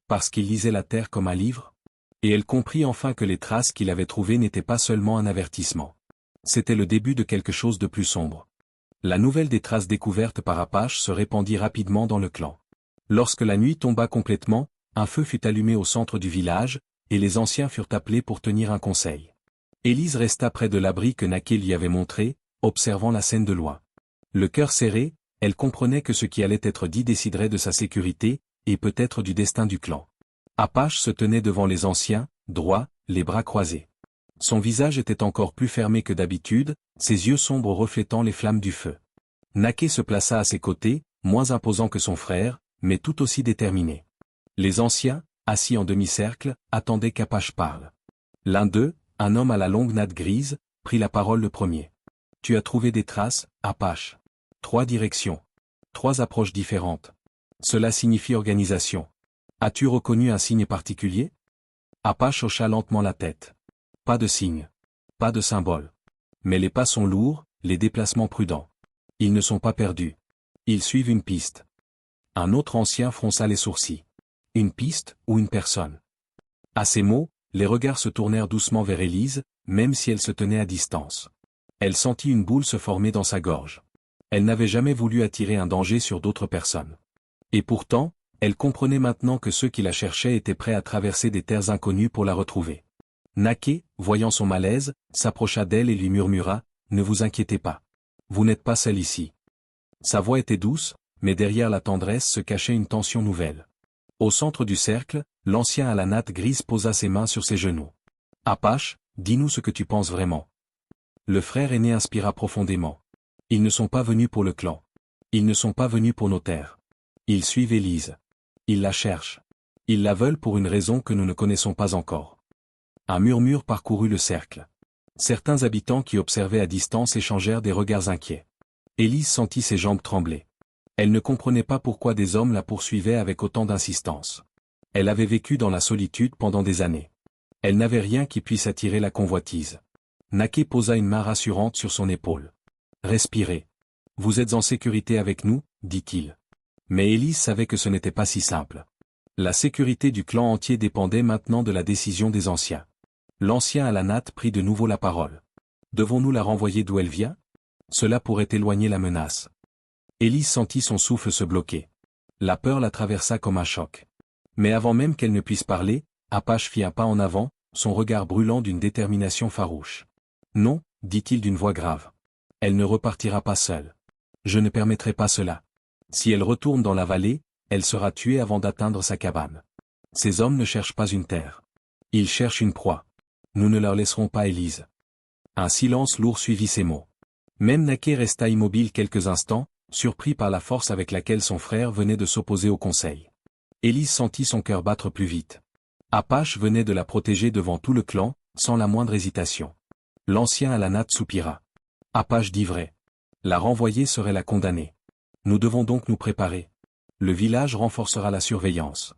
Parce qu'il lisait la terre comme un livre? Et elle comprit enfin que les traces qu'il avait trouvées n'étaient pas seulement un avertissement. C'était le début de quelque chose de plus sombre. La nouvelle des traces découvertes par Apache se répandit rapidement dans le clan. Lorsque la nuit tomba complètement, un feu fut allumé au centre du village, et les anciens furent appelés pour tenir un conseil. Élise resta près de l'abri que Naké lui avait montré, observant la scène de loin. Le cœur serré, elle comprenait que ce qui allait être dit déciderait de sa sécurité, et peut-être du destin du clan. Apache se tenait devant les anciens, droit, les bras croisés. Son visage était encore plus fermé que d'habitude, ses yeux sombres reflétant les flammes du feu. Naké se plaça à ses côtés, moins imposant que son frère, mais tout aussi déterminé. Les anciens, assis en demi-cercle, attendaient qu'Apache parle. L'un d'eux, un homme à la longue natte grise, prit la parole le premier. « Tu as trouvé des traces, Apache. 3 directions. 3 approches différentes. Cela signifie organisation. As-tu reconnu un signe particulier ?» Apache hocha lentement la tête. Pas de signe. Pas de symbole. Mais les pas sont lourds, les déplacements prudents. Ils ne sont pas perdus. Ils suivent une piste. Un autre ancien fronça les sourcils. Une piste, ou une personne. À ces mots, les regards se tournèrent doucement vers Élise, même si elle se tenait à distance. Elle sentit une boule se former dans sa gorge. Elle n'avait jamais voulu attirer un danger sur d'autres personnes. Et pourtant, elle comprenait maintenant que ceux qui la cherchaient étaient prêts à traverser des terres inconnues pour la retrouver. Naké, voyant son malaise, s'approcha d'elle et lui murmura, « Ne vous inquiétez pas. Vous n'êtes pas seule ici. » Sa voix était douce, mais derrière la tendresse se cachait une tension nouvelle. Au centre du cercle, l'ancien à la natte grise posa ses mains sur ses genoux. « Apache, dis-nous ce que tu penses vraiment. » Le frère aîné inspira profondément. « Ils ne sont pas venus pour le clan. Ils ne sont pas venus pour nos terres. Ils suivent Élise. Ils la cherchent. Ils la veulent pour une raison que nous ne connaissons pas encore. » Un murmure parcourut le cercle. Certains habitants qui observaient à distance échangèrent des regards inquiets. Élise sentit ses jambes trembler. Elle ne comprenait pas pourquoi des hommes la poursuivaient avec autant d'insistance. Elle avait vécu dans la solitude pendant des années. Elle n'avait rien qui puisse attirer la convoitise. Naké posa une main rassurante sur son épaule. « Respirez. Vous êtes en sécurité avec nous, dit-il. » Mais Élise savait que ce n'était pas si simple. La sécurité du clan entier dépendait maintenant de la décision des anciens. L'ancien à la natte prit de nouveau la parole. « Devons-nous la renvoyer d'où elle vient? Cela pourrait éloigner la menace. » Élise sentit son souffle se bloquer. La peur la traversa comme un choc. Mais avant même qu'elle ne puisse parler, Apache fit un pas en avant, son regard brûlant d'une détermination farouche. « Non, dit-il d'une voix grave. Elle ne repartira pas seule. Je ne permettrai pas cela. Si elle retourne dans la vallée, elle sera tuée avant d'atteindre sa cabane. Ces hommes ne cherchent pas une terre. Ils cherchent une proie. Nous ne leur laisserons pas Élise. » Un silence lourd suivit ces mots. Même Naké resta immobile quelques instants, surpris par la force avec laquelle son frère venait de s'opposer au conseil. Élise sentit son cœur battre plus vite. Apache venait de la protéger devant tout le clan, sans la moindre hésitation. L'ancien Alanat soupira. Apache dit vrai. La renvoyer serait la condamner. Nous devons donc nous préparer. Le village renforcera la surveillance.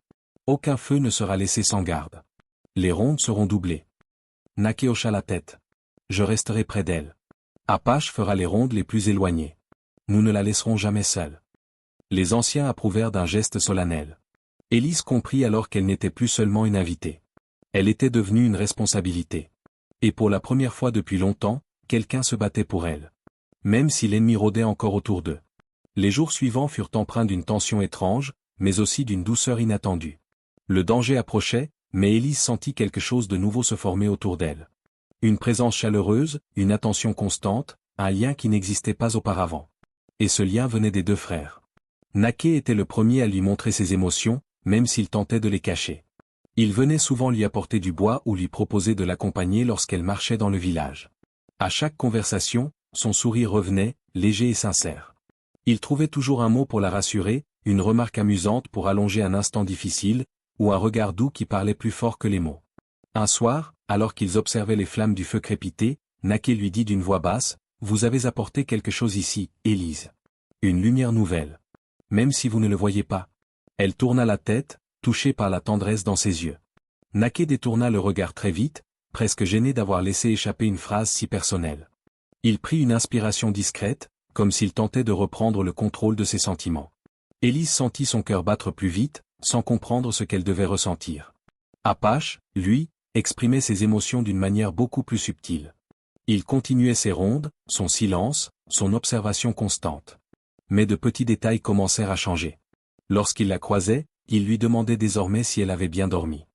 Aucun feu ne sera laissé sans garde. Les rondes seront doublées. Naké hocha la tête. Je resterai près d'elle. Apache fera les rondes les plus éloignées. Nous ne la laisserons jamais seule. Les anciens approuvèrent d'un geste solennel. Élise comprit alors qu'elle n'était plus seulement une invitée. Elle était devenue une responsabilité. Et pour la première fois depuis longtemps, quelqu'un se battait pour elle. Même si l'ennemi rôdait encore autour d'eux. Les jours suivants furent empreints d'une tension étrange, mais aussi d'une douceur inattendue. Le danger approchait, mais Élise sentit quelque chose de nouveau se former autour d'elle. Une présence chaleureuse, une attention constante, un lien qui n'existait pas auparavant. Et ce lien venait des deux frères. Naké était le premier à lui montrer ses émotions, même s'il tentait de les cacher. Il venait souvent lui apporter du bois ou lui proposer de l'accompagner lorsqu'elle marchait dans le village. À chaque conversation, son sourire revenait, léger et sincère. Il trouvait toujours un mot pour la rassurer, une remarque amusante pour allonger un instant difficile, ou un regard doux qui parlait plus fort que les mots. Un soir, alors qu'ils observaient les flammes du feu crépiter, Naké lui dit d'une voix basse, « Vous avez apporté quelque chose ici, Élise. Une lumière nouvelle. Même si vous ne le voyez pas. » Elle tourna la tête, touchée par la tendresse dans ses yeux. Naké détourna le regard très vite, presque gêné d'avoir laissé échapper une phrase si personnelle. Il prit une inspiration discrète, comme s'il tentait de reprendre le contrôle de ses sentiments. Élise sentit son cœur battre plus vite, sans comprendre ce qu'elle devait ressentir. Apache, lui, exprimait ses émotions d'une manière beaucoup plus subtile. Il continuait ses rondes, son silence, son observation constante. Mais de petits détails commencèrent à changer. Lorsqu'il la croisait, il lui demandait désormais si elle avait bien dormi.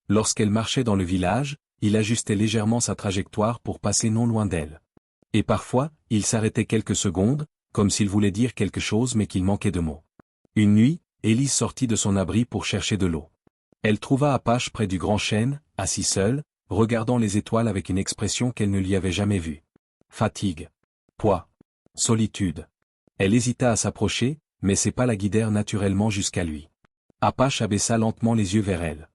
Lorsqu'elle marchait dans le village, il ajustait légèrement sa trajectoire pour passer non loin d'elle. Et parfois, il s'arrêtait quelques secondes, comme s'il voulait dire quelque chose mais qu'il manquait de mots. Une nuit, Élise sortit de son abri pour chercher de l'eau. Elle trouva Apache près du grand chêne, assis seul, regardant les étoiles avec une expression qu'elle ne lui avait jamais vue. Fatigue. Poids. Solitude. Elle hésita à s'approcher, mais ses pas la guidèrent naturellement jusqu'à lui. Apache abaissa lentement les yeux vers elle.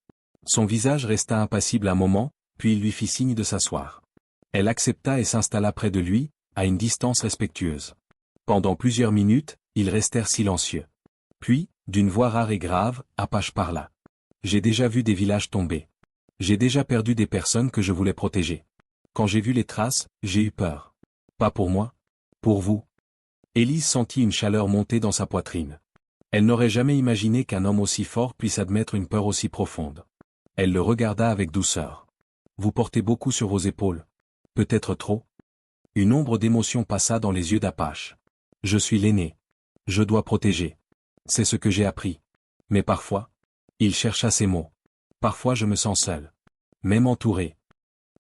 Son visage resta impassible un moment, puis il lui fit signe de s'asseoir. Elle accepta et s'installa près de lui, à une distance respectueuse. Pendant plusieurs minutes, ils restèrent silencieux. Puis, d'une voix rare et grave, Apache parla. « J'ai déjà vu des villages tomber. J'ai déjà perdu des personnes que je voulais protéger. Quand j'ai vu les traces, j'ai eu peur. Pas pour moi. Pour vous. » Élise sentit une chaleur monter dans sa poitrine. Elle n'aurait jamais imaginé qu'un homme aussi fort puisse admettre une peur aussi profonde. Elle le regarda avec douceur. « Vous portez beaucoup sur vos épaules. Peut-être trop ?» Une ombre d'émotion passa dans les yeux d'Apache. « Je suis l'aîné. Je dois protéger. C'est ce que j'ai appris. Mais parfois... » Il chercha ses mots. « Parfois je me sens seul. Même entouré. »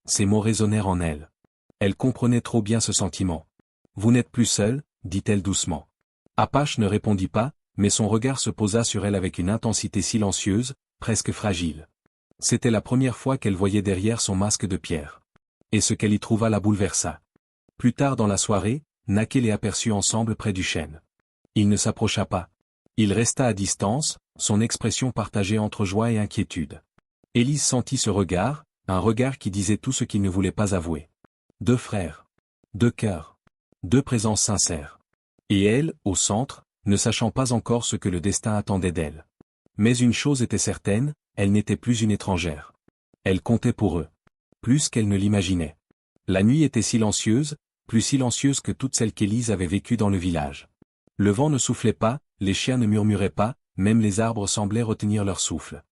Ces mots résonnèrent en elle. Elle comprenait trop bien ce sentiment. « Vous n'êtes plus seul ?» dit-elle doucement. Apache ne répondit pas, mais son regard se posa sur elle avec une intensité silencieuse, presque fragile. C'était la première fois qu'elle voyait derrière son masque de pierre. Et ce qu'elle y trouva la bouleversa. Plus tard dans la soirée, Naké les aperçut ensemble près du chêne. Il ne s'approcha pas. Il resta à distance, son expression partagée entre joie et inquiétude. Élise sentit ce regard, un regard qui disait tout ce qu'il ne voulait pas avouer. Deux frères. Deux cœurs. Deux présences sincères. Et elle, au centre, ne sachant pas encore ce que le destin attendait d'elle. Mais une chose était certaine, elle n'était plus une étrangère. Elle comptait pour eux. Plus qu'elle ne l'imaginait. La nuit était silencieuse, plus silencieuse que toutes celles qu'Élise avait vécues dans le village. Le vent ne soufflait pas, les chiens ne murmuraient pas, même les arbres semblaient retenir leur souffle.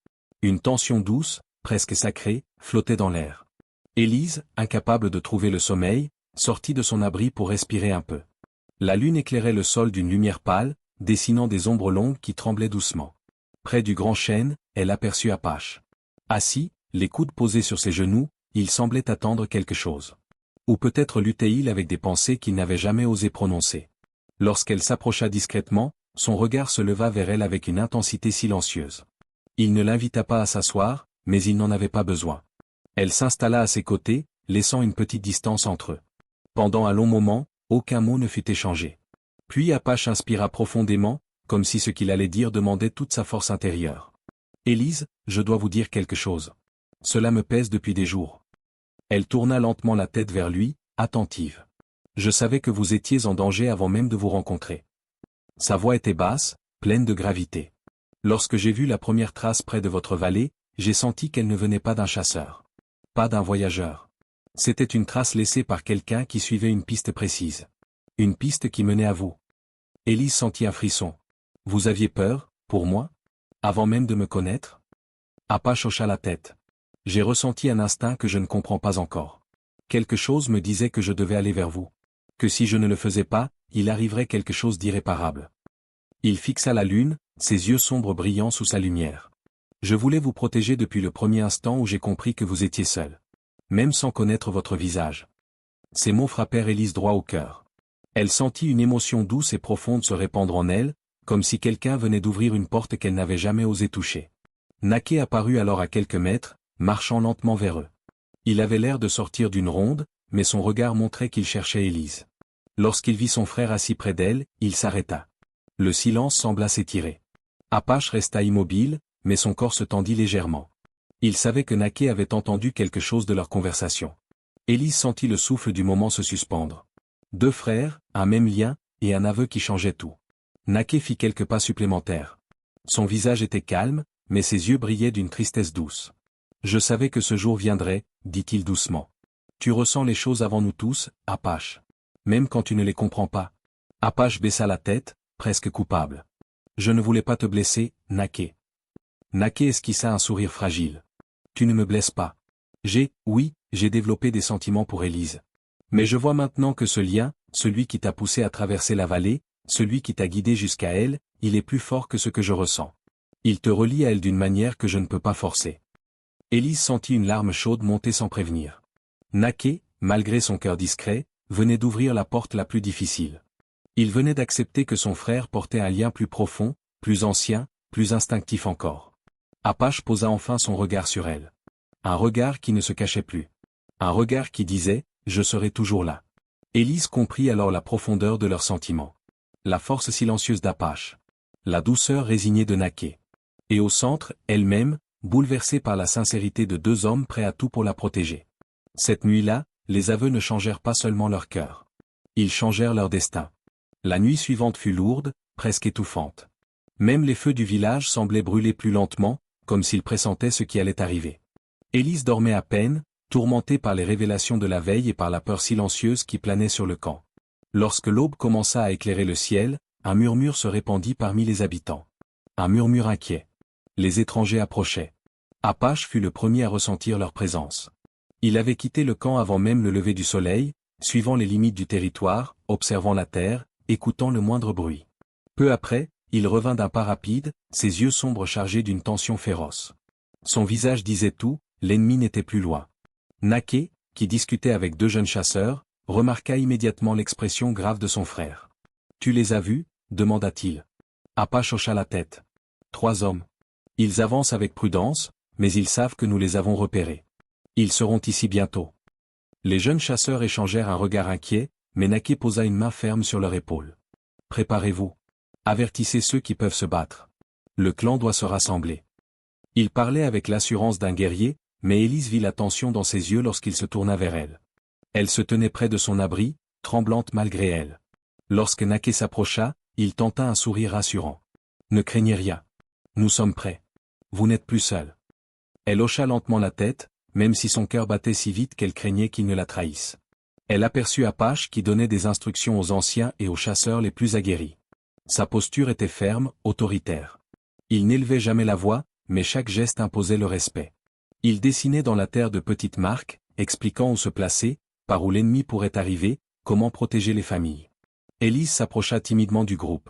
Une tension douce, presque sacrée, flottait dans l'air. Élise, incapable de trouver le sommeil, sortit de son abri pour respirer un peu. La lune éclairait le sol d'une lumière pâle, dessinant des ombres longues qui tremblaient doucement. Près du grand chêne, elle aperçut Apache. Assis, les coudes posés sur ses genoux, il semblait attendre quelque chose. Ou peut-être luttait-il avec des pensées qu'il n'avait jamais osé prononcer. Lorsqu'elle s'approcha discrètement, son regard se leva vers elle avec une intensité silencieuse. Il ne l'invita pas à s'asseoir, mais il n'en avait pas besoin. Elle s'installa à ses côtés, laissant une petite distance entre eux. Pendant un long moment, aucun mot ne fut échangé. Puis Apache inspira profondément, comme si ce qu'il allait dire demandait toute sa force intérieure. Élise, je dois vous dire quelque chose. Cela me pèse depuis des jours. Elle tourna lentement la tête vers lui, attentive. Je savais que vous étiez en danger avant même de vous rencontrer. Sa voix était basse, pleine de gravité. Lorsque j'ai vu la première trace près de votre vallée, j'ai senti qu'elle ne venait pas d'un chasseur. Pas d'un voyageur. C'était une trace laissée par quelqu'un qui suivait une piste précise. Une piste qui menait à vous. Élise sentit un frisson. Vous aviez peur, pour moi? Avant même de me connaître? Apache hocha la tête. J'ai ressenti un instinct que je ne comprends pas encore. Quelque chose me disait que je devais aller vers vous. Que si je ne le faisais pas, il arriverait quelque chose d'irréparable. Il fixa la lune, ses yeux sombres brillant sous sa lumière. Je voulais vous protéger depuis le premier instant où j'ai compris que vous étiez seul. Même sans connaître votre visage. Ces mots frappèrent Élise droit au cœur. Elle sentit une émotion douce et profonde se répandre en elle, comme si quelqu'un venait d'ouvrir une porte qu'elle n'avait jamais osé toucher. Naquet apparut alors à quelques mètres, marchant lentement vers eux. Il avait l'air de sortir d'une ronde, mais son regard montrait qu'il cherchait Élise. Lorsqu'il vit son frère assis près d'elle, il s'arrêta. Le silence sembla s'étirer. Apache resta immobile, mais son corps se tendit légèrement. Il savait que Naquet avait entendu quelque chose de leur conversation. Élise sentit le souffle du moment se suspendre. Deux frères, un même lien, et un aveu qui changeait tout. Naquet fit quelques pas supplémentaires. Son visage était calme, mais ses yeux brillaient d'une tristesse douce. Je savais que ce jour viendrait, dit-il doucement. Tu ressens les choses avant nous tous, Apache. Même quand tu ne les comprends pas. Apache baissa la tête, presque coupable. Je ne voulais pas te blesser, Naquet. Naquet esquissa un sourire fragile. Tu ne me blesses pas. Oui, j'ai développé des sentiments pour Élise. Mais je vois maintenant que ce lien, celui qui t'a poussé à traverser la vallée, celui qui t'a guidé jusqu'à elle, il est plus fort que ce que je ressens. Il te relie à elle d'une manière que je ne peux pas forcer. Élise sentit une larme chaude monter sans prévenir. Naquet, malgré son cœur discret, venait d'ouvrir la porte la plus difficile. Il venait d'accepter que son frère portait un lien plus profond, plus ancien, plus instinctif encore. Apache posa enfin son regard sur elle. Un regard qui ne se cachait plus. Un regard qui disait, je serai toujours là. Élise comprit alors la profondeur de leurs sentiments. La force silencieuse d'Apache. La douceur résignée de Naquet. Et au centre, elle-même, bouleversée par la sincérité de deux hommes prêts à tout pour la protéger. Cette nuit-là, les aveux ne changèrent pas seulement leur cœur. Ils changèrent leur destin. La nuit suivante fut lourde, presque étouffante. Même les feux du village semblaient brûler plus lentement, comme s'ils pressentaient ce qui allait arriver. Élise dormait à peine, tourmentée par les révélations de la veille et par la peur silencieuse qui planait sur le camp. Lorsque l'aube commença à éclairer le ciel, un murmure se répandit parmi les habitants. Un murmure inquiet. Les étrangers approchaient. Apache fut le premier à ressentir leur présence. Il avait quitté le camp avant même le lever du soleil, suivant les limites du territoire, observant la terre, écoutant le moindre bruit. Peu après, il revint d'un pas rapide, ses yeux sombres chargés d'une tension féroce. Son visage disait tout, l'ennemi n'était plus loin. Naquet, qui discutait avec deux jeunes chasseurs, remarqua immédiatement l'expression grave de son frère. « Tu les as vus ?» demanda-t-il. Apache hocha la tête. « 3 hommes. Ils avancent avec prudence, mais ils savent que nous les avons repérés. Ils seront ici bientôt. » Les jeunes chasseurs échangèrent un regard inquiet, mais Naquet posa une main ferme sur leur épaule. « Préparez-vous. Avertissez ceux qui peuvent se battre. Le clan doit se rassembler. » Il parlait avec l'assurance d'un guerrier, mais Élise vit la tension dans ses yeux lorsqu'il se tourna vers elle. Elle se tenait près de son abri, tremblante malgré elle. Lorsque Naquet s'approcha, il tenta un sourire rassurant. « Ne craignez rien. Nous sommes prêts. Vous n'êtes plus seul. » Elle hocha lentement la tête, même si son cœur battait si vite qu'elle craignait qu'il ne la trahisse. Elle aperçut Apache qui donnait des instructions aux anciens et aux chasseurs les plus aguerris. Sa posture était ferme, autoritaire. Il n'élevait jamais la voix, mais chaque geste imposait le respect. Il dessinait dans la terre de petites marques, expliquant où se placer, par où l'ennemi pourrait arriver, comment protéger les familles. Élise s'approcha timidement du groupe.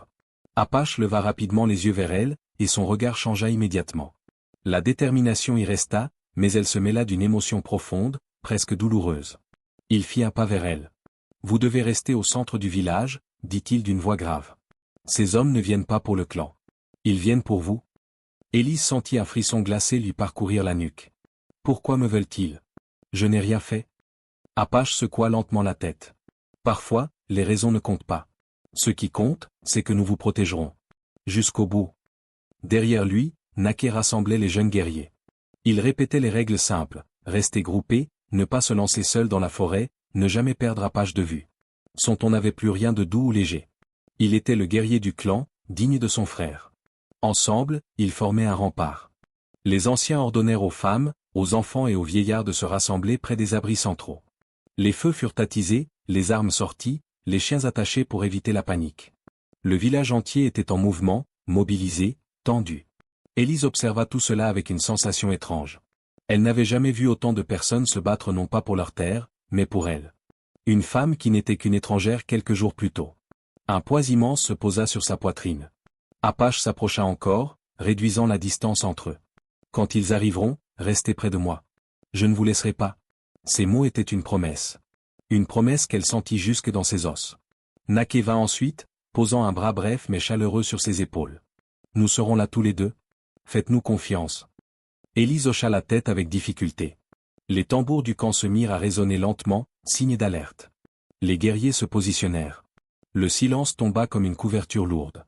Apache leva rapidement les yeux vers elle, et son regard changea immédiatement. La détermination y resta, mais elle se mêla d'une émotion profonde, presque douloureuse. Il fit un pas vers elle. « Vous devez rester au centre du village, » dit-il d'une voix grave. « Ces hommes ne viennent pas pour le clan. Ils viennent pour vous. » Élise sentit un frisson glacé lui parcourir la nuque. « Pourquoi me veulent-ils? Je n'ai rien fait. » Apache secoua lentement la tête. Parfois, les raisons ne comptent pas. Ce qui compte, c'est que nous vous protégerons. Jusqu'au bout. Derrière lui, Naké rassemblait les jeunes guerriers. Il répétait les règles simples, rester groupé, ne pas se lancer seul dans la forêt, ne jamais perdre Apache de vue. Son ton n'avait plus rien de doux ou léger. Il était le guerrier du clan, digne de son frère. Ensemble, ils formaient un rempart. Les anciens ordonnèrent aux femmes, aux enfants et aux vieillards de se rassembler près des abris centraux. Les feux furent attisés, les armes sorties, les chiens attachés pour éviter la panique. Le village entier était en mouvement, mobilisé, tendu. Élise observa tout cela avec une sensation étrange. Elle n'avait jamais vu autant de personnes se battre non pas pour leur terre, mais pour elle. Une femme qui n'était qu'une étrangère quelques jours plus tôt. Un poids immense se posa sur sa poitrine. Apache s'approcha encore, réduisant la distance entre eux. Quand ils arriveront, restez près de moi. Je ne vous laisserai pas. Ces mots étaient une promesse. Une promesse qu'elle sentit jusque dans ses os. Naké vint ensuite, posant un bras bref mais chaleureux sur ses épaules. Nous serons là tous les deux. Faites-nous confiance. Élise hocha la tête avec difficulté. Les tambours du camp se mirent à résonner lentement, signe d'alerte. Les guerriers se positionnèrent. Le silence tomba comme une couverture lourde.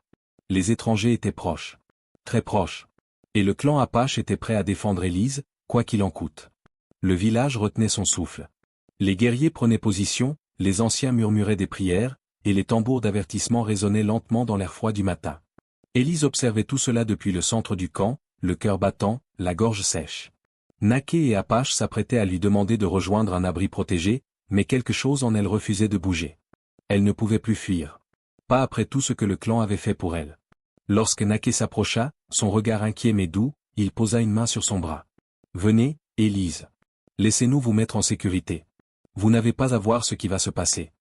Les étrangers étaient proches. Très proches. Et le clan Apache était prêt à défendre Élise, quoi qu'il en coûte. Le village retenait son souffle. Les guerriers prenaient position, les anciens murmuraient des prières, et les tambours d'avertissement résonnaient lentement dans l'air froid du matin. Élise observait tout cela depuis le centre du camp, le cœur battant, la gorge sèche. Naké et Apache s'apprêtaient à lui demander de rejoindre un abri protégé, mais quelque chose en elle refusait de bouger. Elle ne pouvait plus fuir. Pas après tout ce que le clan avait fait pour elle. Lorsque Naké s'approcha, son regard inquiet mais doux, il posa une main sur son bras. « Venez, Élise. Laissez-nous vous mettre en sécurité. Vous n'avez pas à voir ce qui va se passer. »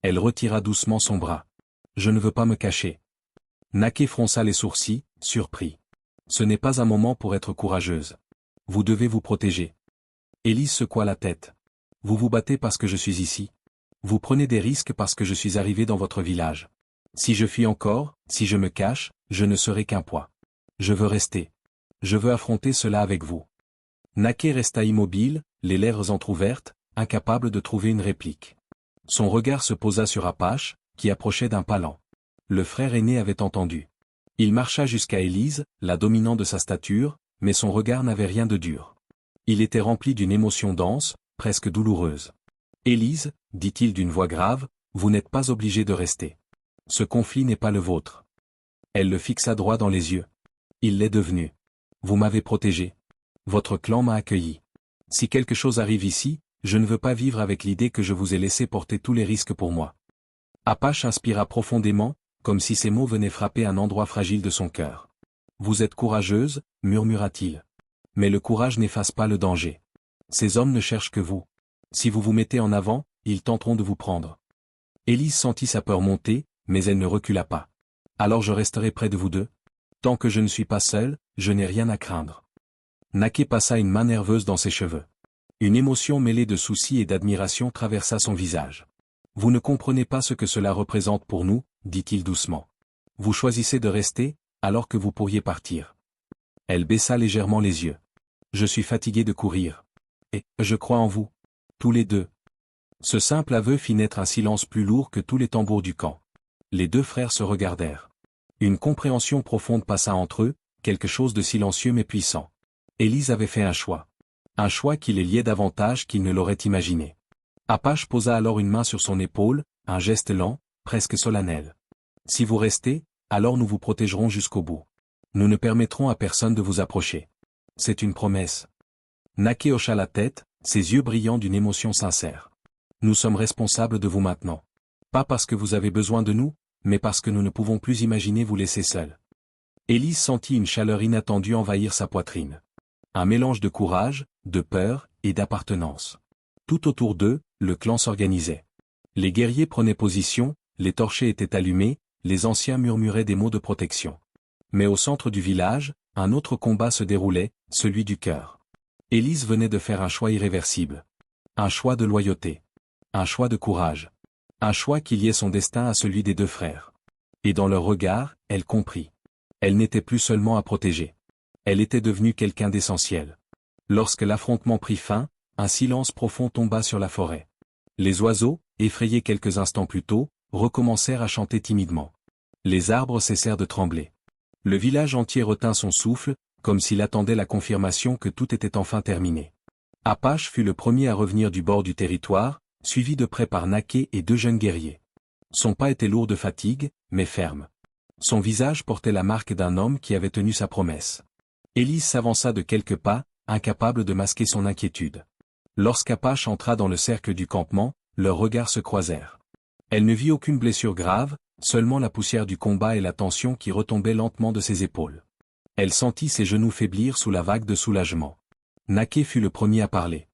Elle retira doucement son bras. « Je ne veux pas me cacher. » Naké fronça les sourcils, surpris. « Ce n'est pas un moment pour être courageuse. Vous devez vous protéger. » Élise secoua la tête. « Vous vous battez parce que je suis ici. Vous prenez des risques parce que je suis arrivé dans votre village. Si je fuis encore, si je me cache, je ne serai qu'un poids. Je veux rester. Je veux affronter cela avec vous. » Naké resta immobile, les lèvres entr'ouvertes, incapable de trouver une réplique. Son regard se posa sur Apache, qui approchait d'un pas lent. Le frère aîné avait entendu. Il marcha jusqu'à Élise, la dominant de sa stature, mais son regard n'avait rien de dur. Il était rempli d'une émotion dense, presque douloureuse. « Élise, dit-il d'une voix grave, vous n'êtes pas obligée de rester. Ce conflit n'est pas le vôtre. » Elle le fixa droit dans les yeux. « Il l'est devenu. Vous m'avez protégé. Votre clan m'a accueilli. Si quelque chose arrive ici, je ne veux pas vivre avec l'idée que je vous ai laissé porter tous les risques pour moi. » Apache inspira profondément, comme si ces mots venaient frapper un endroit fragile de son cœur. « Vous êtes courageuse, murmura-t-il. Mais le courage n'efface pas le danger. Ces hommes ne cherchent que vous. Si vous vous mettez en avant, ils tenteront de vous prendre. » Élise sentit sa peur monter, mais elle ne recula pas. « Alors je resterai près de vous deux. Tant que je ne suis pas seul, je n'ai rien à craindre. » Naké passa une main nerveuse dans ses cheveux. Une émotion mêlée de souci et d'admiration traversa son visage. « Vous ne comprenez pas ce que cela représente pour nous, » dit-il doucement. « Vous choisissez de rester, alors que vous pourriez partir. » Elle baissa légèrement les yeux. « Je suis fatigué de courir. Et je crois en vous. Tous les deux. » Ce simple aveu fit naître un silence plus lourd que tous les tambours du camp. Les deux frères se regardèrent. Une compréhension profonde passa entre eux, quelque chose de silencieux mais puissant. Élise avait fait un choix. Un choix qui les liait davantage qu'il ne l'aurait imaginé. Apache posa alors une main sur son épaule, un geste lent, presque solennel. « Si vous restez, alors nous vous protégerons jusqu'au bout. Nous ne permettrons à personne de vous approcher. C'est une promesse. » Naké hocha la tête, ses yeux brillant d'une émotion sincère. « Nous sommes responsables de vous maintenant. Pas parce que vous avez besoin de nous, mais parce que nous ne pouvons plus imaginer vous laisser seul. » Élise sentit une chaleur inattendue envahir sa poitrine. Un mélange de courage, de peur, et d'appartenance. Tout autour d'eux, le clan s'organisait. Les guerriers prenaient position, les torchers étaient allumés, les anciens murmuraient des mots de protection. Mais au centre du village, un autre combat se déroulait, celui du cœur. Élise venait de faire un choix irréversible. Un choix de loyauté. Un choix de courage. Un choix qui liait son destin à celui des deux frères. Et dans leur regard, elle comprit. Elle n'était plus seulement à protéger. Elle était devenue quelqu'un d'essentiel. Lorsque l'affrontement prit fin, un silence profond tomba sur la forêt. Les oiseaux, effrayés quelques instants plus tôt, recommencèrent à chanter timidement. Les arbres cessèrent de trembler. Le village entier retint son souffle, comme s'il attendait la confirmation que tout était enfin terminé. Apache fut le premier à revenir du bord du territoire, suivi de près par Naké et 2 jeunes guerriers. Son pas était lourd de fatigue, mais ferme. Son visage portait la marque d'un homme qui avait tenu sa promesse. Élise s'avança de quelques pas, incapable de masquer son inquiétude. Lorsqu'Apache entra dans le cercle du campement, leurs regards se croisèrent. Elle ne vit aucune blessure grave, seulement la poussière du combat et la tension qui retombait lentement de ses épaules. Elle sentit ses genoux faiblir sous la vague de soulagement. Naké fut le premier à parler.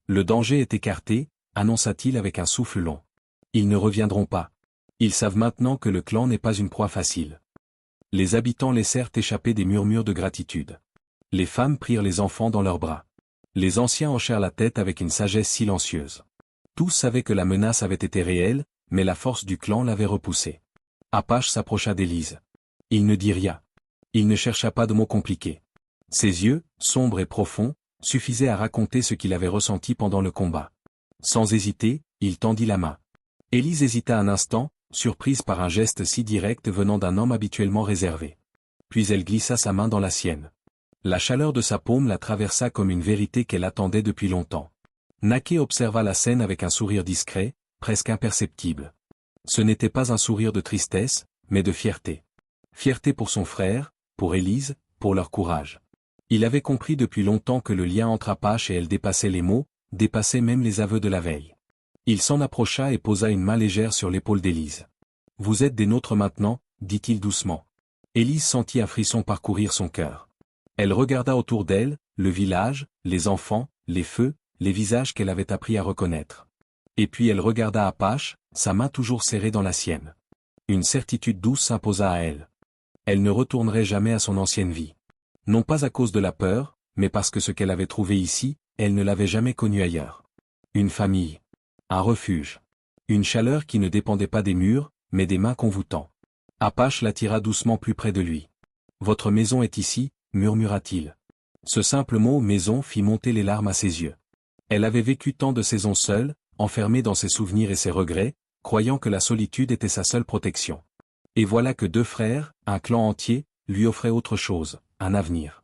Le danger est écarté, annonça-t-il avec un souffle long. Ils ne reviendront pas. Ils savent maintenant que le clan n'est pas une proie facile. Les habitants laissèrent échapper des murmures de gratitude. Les femmes prirent les enfants dans leurs bras. Les anciens hochèrent la tête avec une sagesse silencieuse. Tous savaient que la menace avait été réelle, mais la force du clan l'avait repoussée. Apache s'approcha d'Élise. Il ne dit rien. Il ne chercha pas de mots compliqués. Ses yeux, sombres et profonds, suffisaient à raconter ce qu'il avait ressenti pendant le combat. Sans hésiter, il tendit la main. Élise hésita un instant, surprise par un geste si direct venant d'un homme habituellement réservé. Puis elle glissa sa main dans la sienne. La chaleur de sa paume la traversa comme une vérité qu'elle attendait depuis longtemps. Naké observa la scène avec un sourire discret, presque imperceptible. Ce n'était pas un sourire de tristesse, mais de fierté. Fierté pour son frère, pour Élise, pour leur courage. Il avait compris depuis longtemps que le lien entre Apache et elle dépassait les mots, dépassait même les aveux de la veille. Il s'en approcha et posa une main légère sur l'épaule d'Élise. « Vous êtes des nôtres maintenant » dit-il doucement. Élise sentit un frisson parcourir son cœur. Elle regarda autour d'elle, le village, les enfants, les feux, les visages qu'elle avait appris à reconnaître. Et puis elle regarda Apache, sa main toujours serrée dans la sienne. Une certitude douce s'imposa à elle. Elle ne retournerait jamais à son ancienne vie. Non pas à cause de la peur, mais parce que ce qu'elle avait trouvé ici, elle ne l'avait jamais connu ailleurs. Une famille. Un refuge. Une chaleur qui ne dépendait pas des murs, mais des mains convoûtant. Apache l'attira doucement plus près de lui. « Votre maison est ici » murmura-t-il. Ce simple mot « maison » fit monter les larmes à ses yeux. Elle avait vécu tant de saisons seule, enfermée dans ses souvenirs et ses regrets, croyant que la solitude était sa seule protection. Et voilà que 2 frères, un clan entier, lui offraient autre chose, un avenir.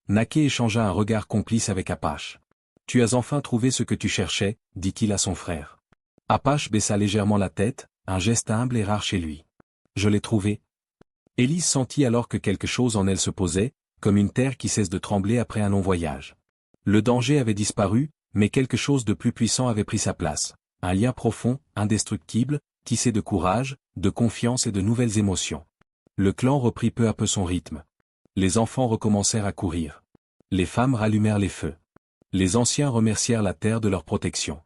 Naké échangea un regard complice avec Apache. « Tu as enfin trouvé ce que tu cherchais » dit-il à son frère. Apache baissa légèrement la tête, un geste humble et rare chez lui. « Je l'ai trouvé. » Élise sentit alors que quelque chose en elle se posait, comme une terre qui cesse de trembler après un long voyage. Le danger avait disparu, mais quelque chose de plus puissant avait pris sa place. Un lien profond, indestructible, tissé de courage, de confiance et de nouvelles émotions. Le clan reprit peu à peu son rythme. Les enfants recommencèrent à courir. Les femmes rallumèrent les feux. Les anciens remercièrent la terre de leur protection.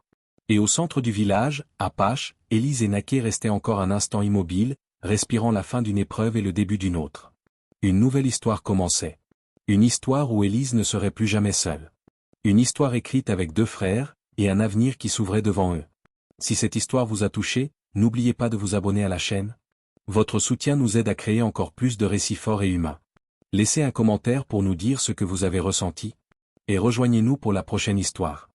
Et au centre du village, Apache, Élise et Naké restaient encore un instant immobiles, respirant la fin d'une épreuve et le début d'une autre. Une nouvelle histoire commençait. Une histoire où Élise ne serait plus jamais seule. Une histoire écrite avec 2 frères, et un avenir qui s'ouvrait devant eux. Si cette histoire vous a touché, n'oubliez pas de vous abonner à la chaîne. Votre soutien nous aide à créer encore plus de récits forts et humains. Laissez un commentaire pour nous dire ce que vous avez ressenti. Et rejoignez-nous pour la prochaine histoire.